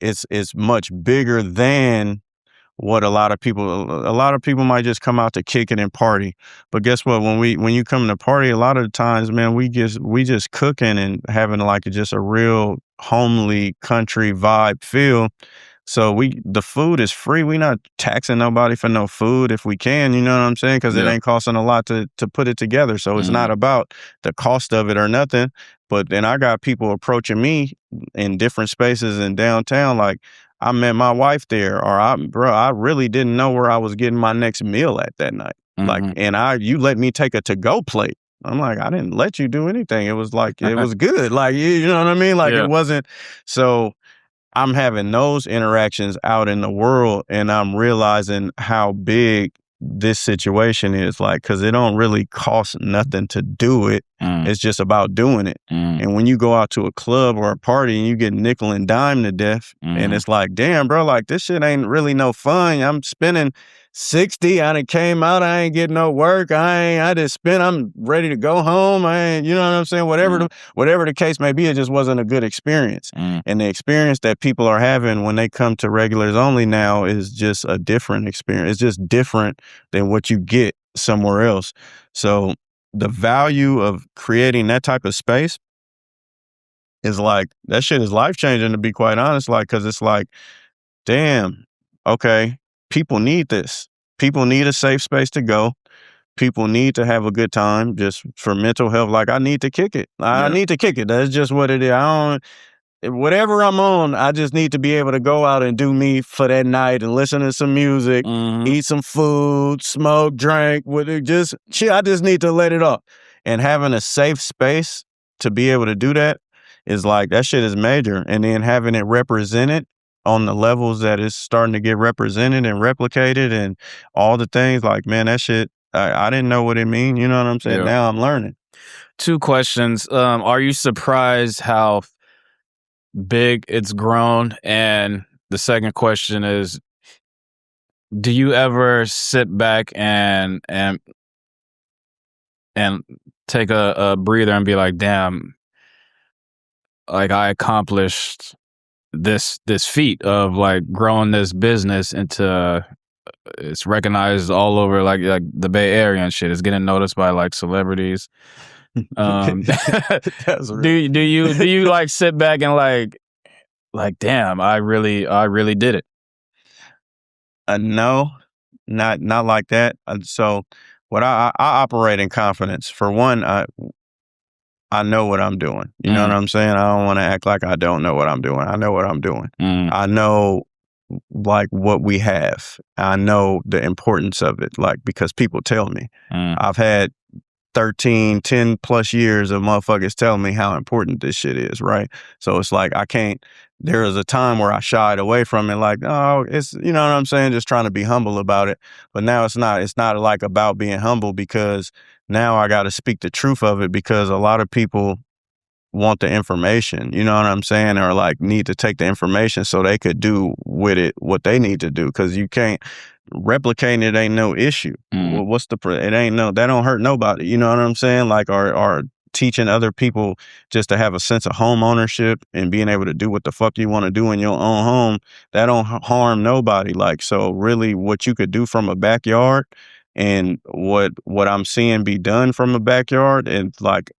B: it's much bigger than what a lot of people might just come out to kick it and party. But guess what? When you come to party, a lot of the times, man, we just cooking and having like just a real homely country vibe feel. So the food is free. We not taxing nobody for no food if we can, you know what I'm saying? Because it ain't costing a lot to put it together. So it's not about the cost of it or nothing. But then I got people approaching me in different spaces in downtown, like, I met my wife there, or I really didn't know where I was getting my next meal at that night. Like, and you let me take a to-go plate. I'm like, I didn't let you do anything. It was like, it was good. Like, you know what I mean? Like it wasn't. So I'm having those interactions out in the world, and I'm realizing how big this situation is, like, because it don't really cost nothing to do it. It's just about doing it. And when you go out to a club or a party and you get nickel and dime to death, and it's like, damn, bro, like this shit ain't really no fun. I'm spending 60. I done came out. I ain't getting no work. I just spent. I'm ready to go home. I ain't, you know what I'm saying? Whatever the case may be, it just wasn't a good experience. And the experience that people are having when they come to regulars only now is just a different experience. It's just different than what you get somewhere else. So the value of creating that type of space is like, that shit is life changing, to be quite honest. Like, cause it's like, damn, okay, people need this. People need a safe space to go. People need to have a good time just for mental health. Like, I need to kick it. I need to kick it. That's just what it is. Whatever I'm on, I just need to be able to go out and do me for that night and listen to some music, eat some food, smoke, drink, just shit. I just need to let it off. And having a safe space to be able to do that is like, that shit is major. And then having it represented on the levels that it's starting to get represented and replicated and all the things, like, man, that shit, I didn't know what it mean. You know what I'm saying? Yeah. Now I'm learning.
A: 2 questions. Are you surprised how big it's grown? And the second question is, do you ever sit back and take a breather and be like, damn, like I accomplished this feat of like growing this business into, it's recognized all over like the Bay Area and shit. It's getting noticed by like celebrities. Do you like sit back and like damn, I really did it?
B: No, not like that. So what I operate in confidence. For one, I know what I'm doing. You know what I'm saying? I don't want to act like I don't know what I'm doing. I know what I'm doing. I know like what we have. I know the importance of it, like, because people tell me. I've had 10 plus years of motherfuckers telling me how important this shit is, right? So it's like, there was a time where I shied away from it, like, oh, it's, you know what I'm saying, just trying to be humble about it. But now it's not like about being humble, because now I got to speak the truth of it, because a lot of people want the information, you know what I'm saying, or like need to take the information so they could do with it what they need to do, because you can't replicating it ain't no issue. Well, it ain't that don't hurt nobody, you know what I'm saying, like, or teaching other people just to have a sense of home ownership and being able to do what the fuck you want to do in your own home, that don't harm nobody. Like, so really what you could do from a backyard and what I'm seeing be done from a backyard, and like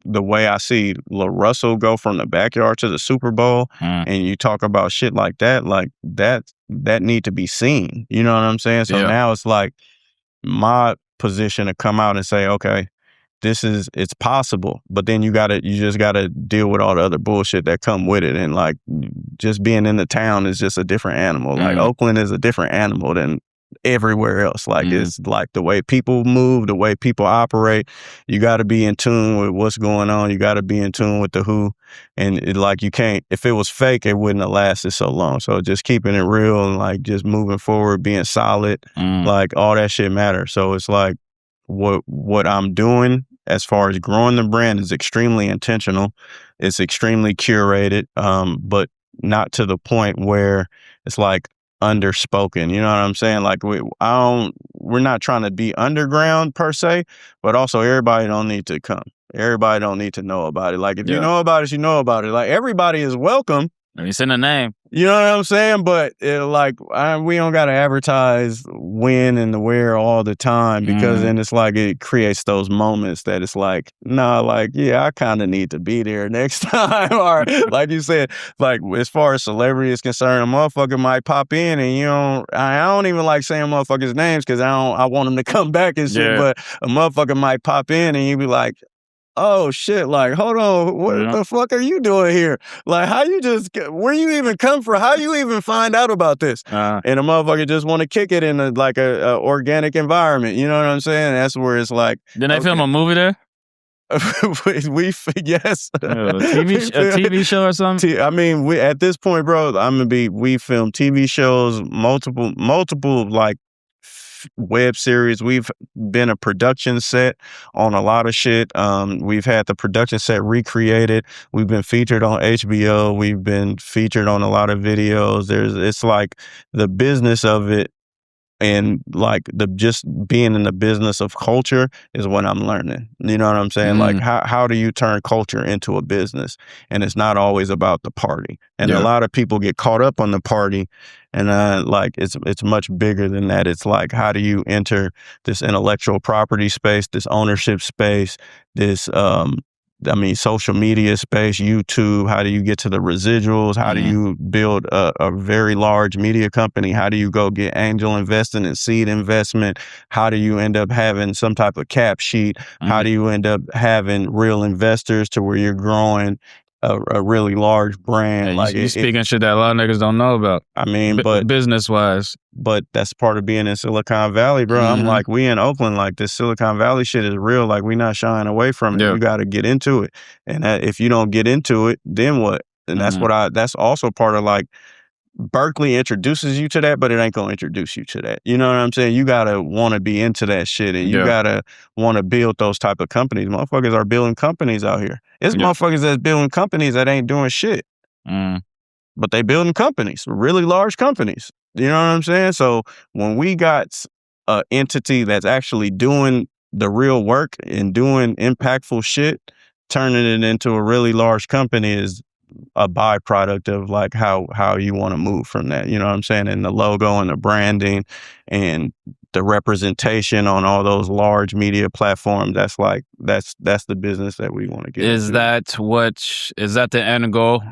B: the way I see Lil Russell go from the backyard to the Super Bowl, and you talk about shit like that need to be seen. You know what I'm saying? So now it's like my position to come out and say, okay, it's possible, but then you just gotta deal with all the other bullshit that come with it. And like, just being in the town is just a different animal. Like, Oakland is a different animal than everywhere else. Like, it's like the way people move, the way people operate. You got to be in tune with what's going on. You got to be in tune with the who. And like, you can't, if it was fake, it wouldn't have lasted so long. So just keeping it real and like just moving forward, being solid, like all that shit matters. So it's like, what I'm doing as far as growing the brand is extremely intentional. It's extremely curated, but not to the point where it's like underspoken. You know what I'm saying? Like, we're not trying to be underground per se, but also everybody don't need to come. Everybody don't need to know about it. Like, if you know about it, you know about it. Like, everybody is welcome.
A: It's in the name.
B: You know what I'm saying? But we don't got to advertise when and the where all the time, because then it's like, it creates those moments that it's like, nah, like, yeah, I kind of need to be there next time. Or like you said, like, as far as celebrity is concerned, a motherfucker might pop in and I don't even like saying motherfuckers' names, because I want them to come back and shit. But a motherfucker might pop in and you be like, oh shit, like, hold on, what the fuck are you doing here? Like, where you even come from? How you even find out about this? And a motherfucker just want to kick it in a organic environment. You know what I'm saying? That's where it's like.
A: Didn't they film a movie there?
B: Yes.
A: A TV show or something?
B: I mean, at this point, bro, we film TV shows, multiple like web series. We've been a production set on a lot of shit. We've had the production set recreated. We've been featured on HBO. We've been featured on a lot of videos. It's like the business of it, and like the just being in the business of culture is what I'm learning. You know what I'm saying? Like how do you turn culture into a business? And it's not always about the party. And a lot of people get caught up on the party, and like it's much bigger than that. It's like, how do you enter this intellectual property space, this ownership space, this social media space, YouTube? How do you get to the residuals? How do you build a very large media company? How do you go get angel investing and seed investment? How do you end up having some type of cap sheet? How do you end up having real investors to where you're growing a really large brand?
A: Yeah,
B: like
A: you speaking shit that a lot of niggas don't know about.
B: I mean, but
A: business wise.
B: But that's part of being in Silicon Valley, bro. I'm like, we in Oakland, like this Silicon Valley shit is real. Like, we not shying away from it. You got to get into it. And if you don't get into it, then what? And that's also part of like, Berkeley introduces you to that, but it ain't gonna introduce you to that. You know what I'm saying? You gotta want to be into that shit, and you gotta want to build those type of companies. Motherfuckers are building companies out here. It's motherfuckers that's building companies that ain't doing shit, but they building companies, really large companies. You know what I'm saying? So when we got an entity that's actually doing the real work and doing impactful shit, turning it into a really large company is a byproduct of like how you want to move from that. You know what I'm saying? And the logo and the branding and the representation on all those large media platforms, that's the business that we want to get
A: into. Is that the end goal?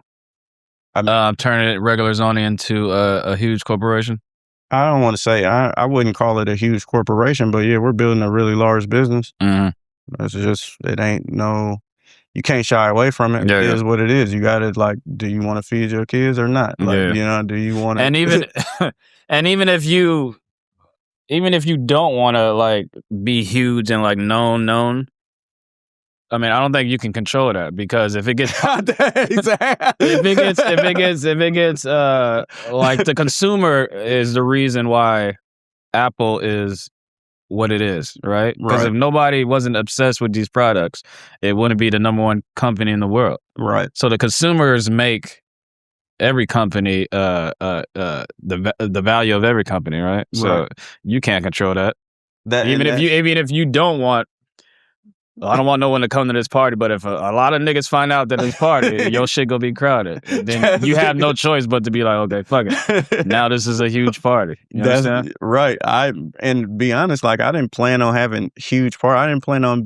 A: Turning Regular Zoning into a huge corporation?
B: I don't want to say, I wouldn't call it a huge corporation, but yeah, we're building a really large business. It's just, you can't shy away from it. It is what it is. You got to like, do you want to feed your kids or not? Like, you know, do you want to?
A: And even if you don't want to like be huge and like known, I mean, I don't think you can control that, because if it gets if it gets like the consumer is the reason why Apple is what it is, right? Because if nobody wasn't obsessed with these products, it wouldn't be the number one company in the world.
B: Right.
A: So the consumers make every company the value of every company, right? So you can't control that. Even if you don't want, I don't want no one to come to this party, but if a lot of niggas find out that this party, your shit gonna be crowded, then you have no choice but to be like, okay, fuck it. Now this is a huge party. You understand?
B: Right. And be honest, like, I didn't plan on having huge party. I didn't plan on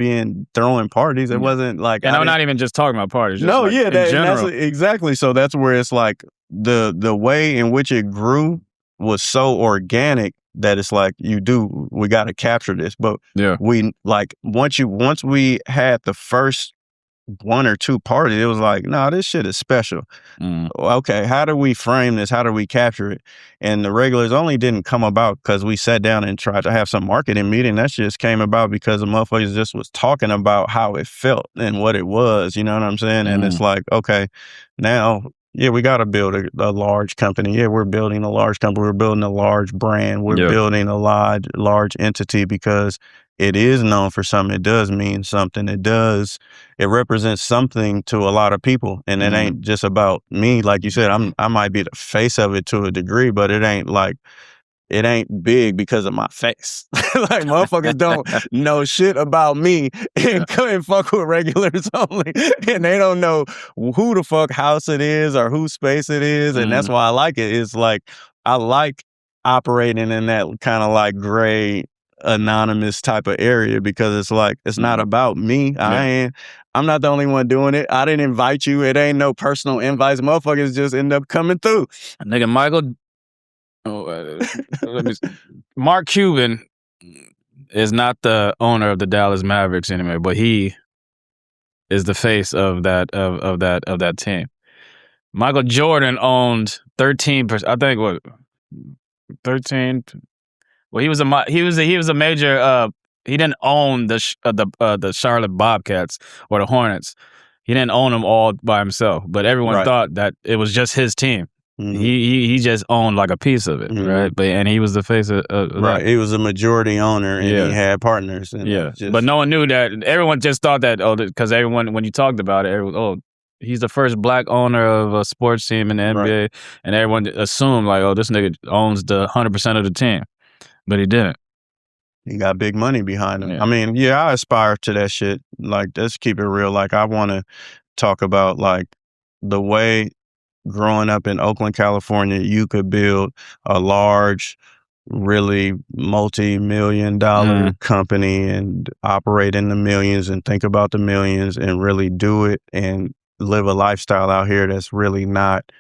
B: throwing parties. It wasn't like,
A: and I'm not even just talking about parties. Just
B: no,
A: like
B: yeah,
A: in general.
B: Exactly. So that's where it's like the way in which it grew was so organic that it's like, we got to capture this. But we like, once we had the first one or two parties, it was like, nah, this shit is special. Okay, how do we frame this? How do we capture it? And the Regulars Only didn't come about because we sat down and tried to have some marketing meeting. That just came about because the motherfuckers just was talking about how it felt and what it was. You know what I'm saying? And it's like, okay, now, yeah, we got to build a large company. Yeah, we're building a large company. We're building a large brand. We're building a large entity because it is known for something. It does mean something. It represents something to a lot of people. And it ain't just about me. Like you said, I might be the face of it to a degree, but it ain't big because of my face. Like, motherfuckers don't know shit about me and fuck with Regulars Only. And they don't know who the fuck house it is or whose space it is. And that's why I like it. It's like, I like operating in that kind of like gray, anonymous type of area, because it's like, it's not about me. I'm not the only one doing it. I didn't invite you. It ain't no personal invites. Motherfuckers just end up coming through.
A: Nigga, Michael... Mark Cuban is not the owner of the Dallas Mavericks anymore, but he is the face of that team. Michael Jordan owned 13%. I think what 13. Well, he was a major. He didn't own the Charlotte Bobcats or the Hornets. He didn't own them all by himself, but everyone thought that it was just his team. He just owned like a piece of it, right? But and he was the face of
B: right.
A: that.
B: He was a majority owner, and he had partners. And
A: but no one knew that. Everyone just thought that because everyone, when you talked about it, he's the first black owner of a sports team in the NBA, and everyone assumed like, this nigga owns the 100% of the team, but he didn't.
B: He got big money behind him. I mean, I aspire to that shit. Like, let's keep it real. Like, I want to talk about like the way growing up in Oakland, California, you could build a large, really multi-million-dollar company and operate in the millions and think about the millions and really do it and live a lifestyle out here that's really not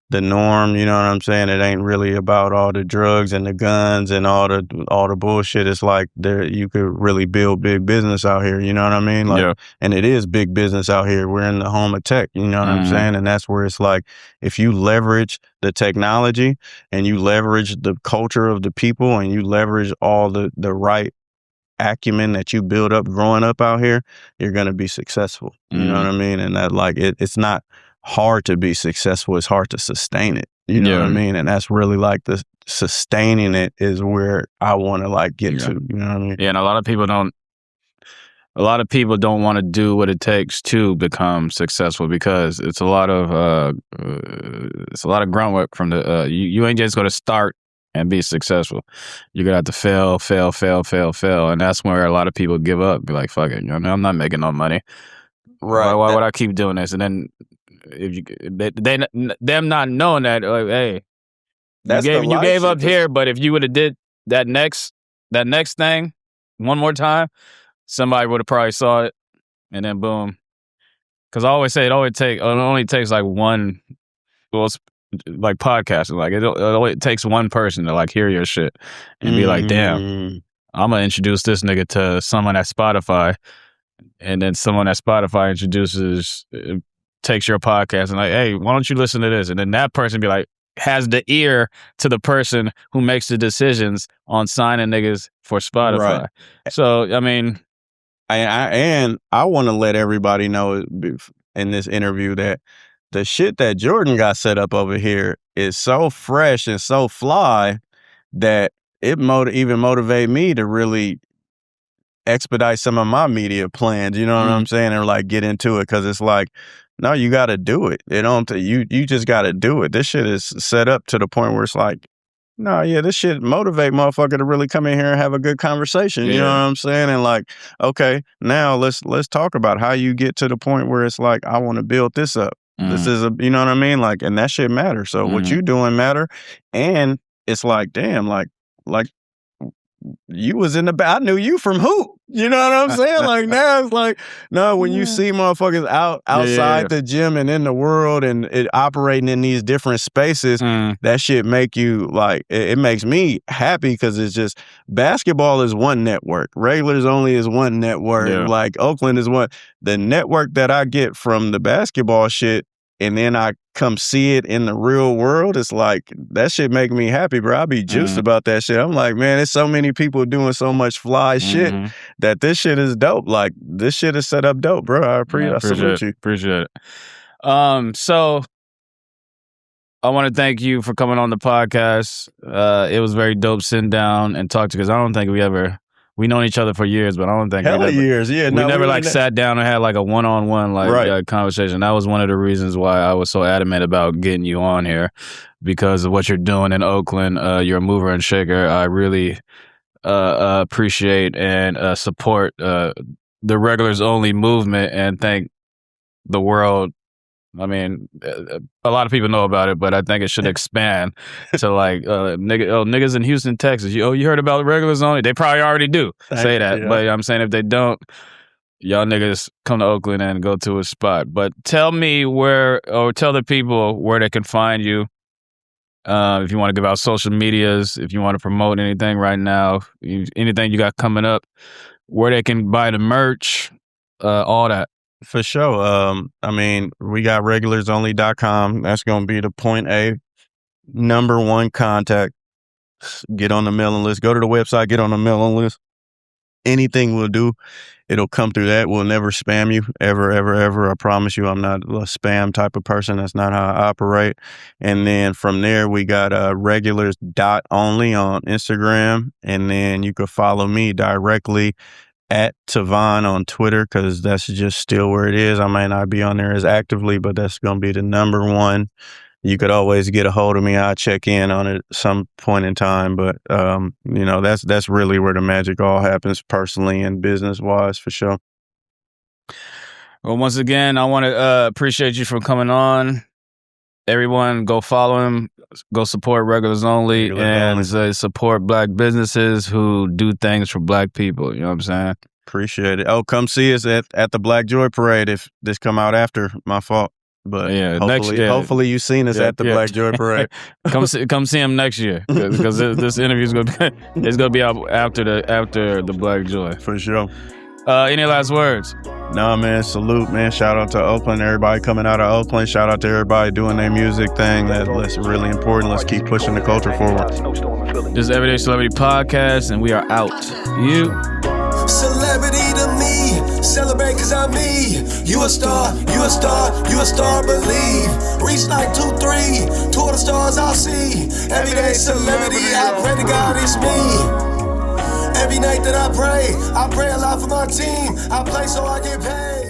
B: the norm. You know what I'm saying? It ain't really about all the drugs and the guns and all the bullshit. It's like you could really build big business out here. You know what I mean? Like, and it is big business out here. We're in the home of tech. You know what I'm saying? And that's where it's like, if you leverage the technology and you leverage the culture of the people and you leverage all the right acumen that you build up growing up out here, you're going to be successful. You know what I mean? And that like, it's not hard to be successful. It's hard to sustain it. You know what I mean? And that's really like the sustaining it is where I want to like get to. You know what I mean?
A: Yeah, and a lot of people don't want to do what it takes to become successful because it's a lot of grunt work from the you ain't just going to start and be successful. You're gonna have to fail, and that's where a lot of people give up. Be like, fuck it, I'm not making no money.
B: Right?
A: Why would I keep doing this? And then if them not knowing that, like, hey, you gave up here, but if you would have did that next thing one more time, somebody would have probably saw it, and then boom. Because I always say it only takes like one, like podcasting, like it only takes one person to like hear your shit and be like, damn, I'm gonna introduce this nigga to someone at Spotify, and then someone at Spotify takes your podcast and like, hey, why don't you listen to this? And then that person be like, has the ear to the person who makes the decisions on signing niggas for Spotify. Right. So, I mean,
B: I want to let everybody know in this interview that the shit that Jordan got set up over here is so fresh and so fly that it even motivate me to really expedite some of my media plans. You know what I'm saying? And like get into it, because it's like, no, you got to do it. You just got to do it. This shit is set up to the point where it's like, no, this shit motivate motherfucker to really come in here and have a good conversation. You know what I'm saying? And like, okay, now let's talk about how you get to the point where it's like, I want to build this up. This is you know what I mean? Like, and that shit matters. So what you doing matter. And it's like, damn, like you was in the I knew you from who? You know what I'm saying? Like now it's like, no, when you see motherfuckers outside the gym and in the world and operating in these different spaces, that shit make you like, it makes me happy, because it's just, basketball is one network. Regulars only is one network. Yeah. Like Oakland is one. The network that I get from the basketball shit, and then I come see it in the real world, it's like, that shit make me happy, bro. I be juiced about that shit. I'm like, man, there's so many people doing so much fly shit that this shit is dope. Like, this shit is set up dope, bro. I salute you.
A: Appreciate it. So I want to thank you for coming on the podcast. It was very dope sitting down and talk to you, because I don't think we known each other for years, but I don't think
B: years. Yeah,
A: we never like sat down and had like a one-on-one conversation. That was one of the reasons why I was so adamant about getting you on here, because of what you're doing in Oakland. You're a mover and shaker. I really appreciate and support the regulars only movement, and thank the world. I mean, a lot of people know about it, but I think it should expand to like niggas in Houston, Texas. You heard about the regulars only? They probably already do say that, but I'm saying if they don't, y'all niggas come to Oakland and go to a spot. But tell me tell the people where they can find you. If you want to give out social medias, if you want to promote anything right now, anything you got coming up, where they can buy the merch, all that.
B: For sure. I mean, we got regularsonly.com. That's going to be the point A, number one contact. Get on the mailing list. Go to the website, get on the mailing list. anything we'll do, it'll come through that. We'll never spam you, ever, ever, ever. I promise you, I'm not a spam type of person. That's not how I operate. And then from there, we got regulars.only on Instagram. And then you could follow me directly at Tavon on Twitter, because that's just still where it is. I might not be on there as actively, but that's going to be the number one. You could always get a hold of me. I'll check in on it some point in time. But, that's really where the magic all happens, personally and business-wise, for sure.
A: Well, once again, I want to appreciate you for coming on. Everyone, go follow him. Go support Regulars Only and support Black businesses who do things for Black people. You know what I'm saying?
B: Appreciate it. Oh, come see us at the Black Joy Parade if this come out after. My fault. But hopefully you've seen us at the Black Joy Parade.
A: come see him next year, because this interview is gonna be out after the Black Joy,
B: for sure.
A: Any last words?
B: No, man. Salute, man. Shout out to Oakland. Everybody coming out of Oakland. Shout out to everybody doing their music thing. That's really important. Let's keep pushing the culture forward.
A: This is Everyday Celebrity Podcast, and we are out. You.
C: Celebrity to me, celebrate cause I'm me. You a star, you a star, you a star, believe. Reach like 2-3, 2 of the stars I'll see. Everyday celebrity, I pray to God it's me. Every night that I pray a lot for my team. I play so I get paid.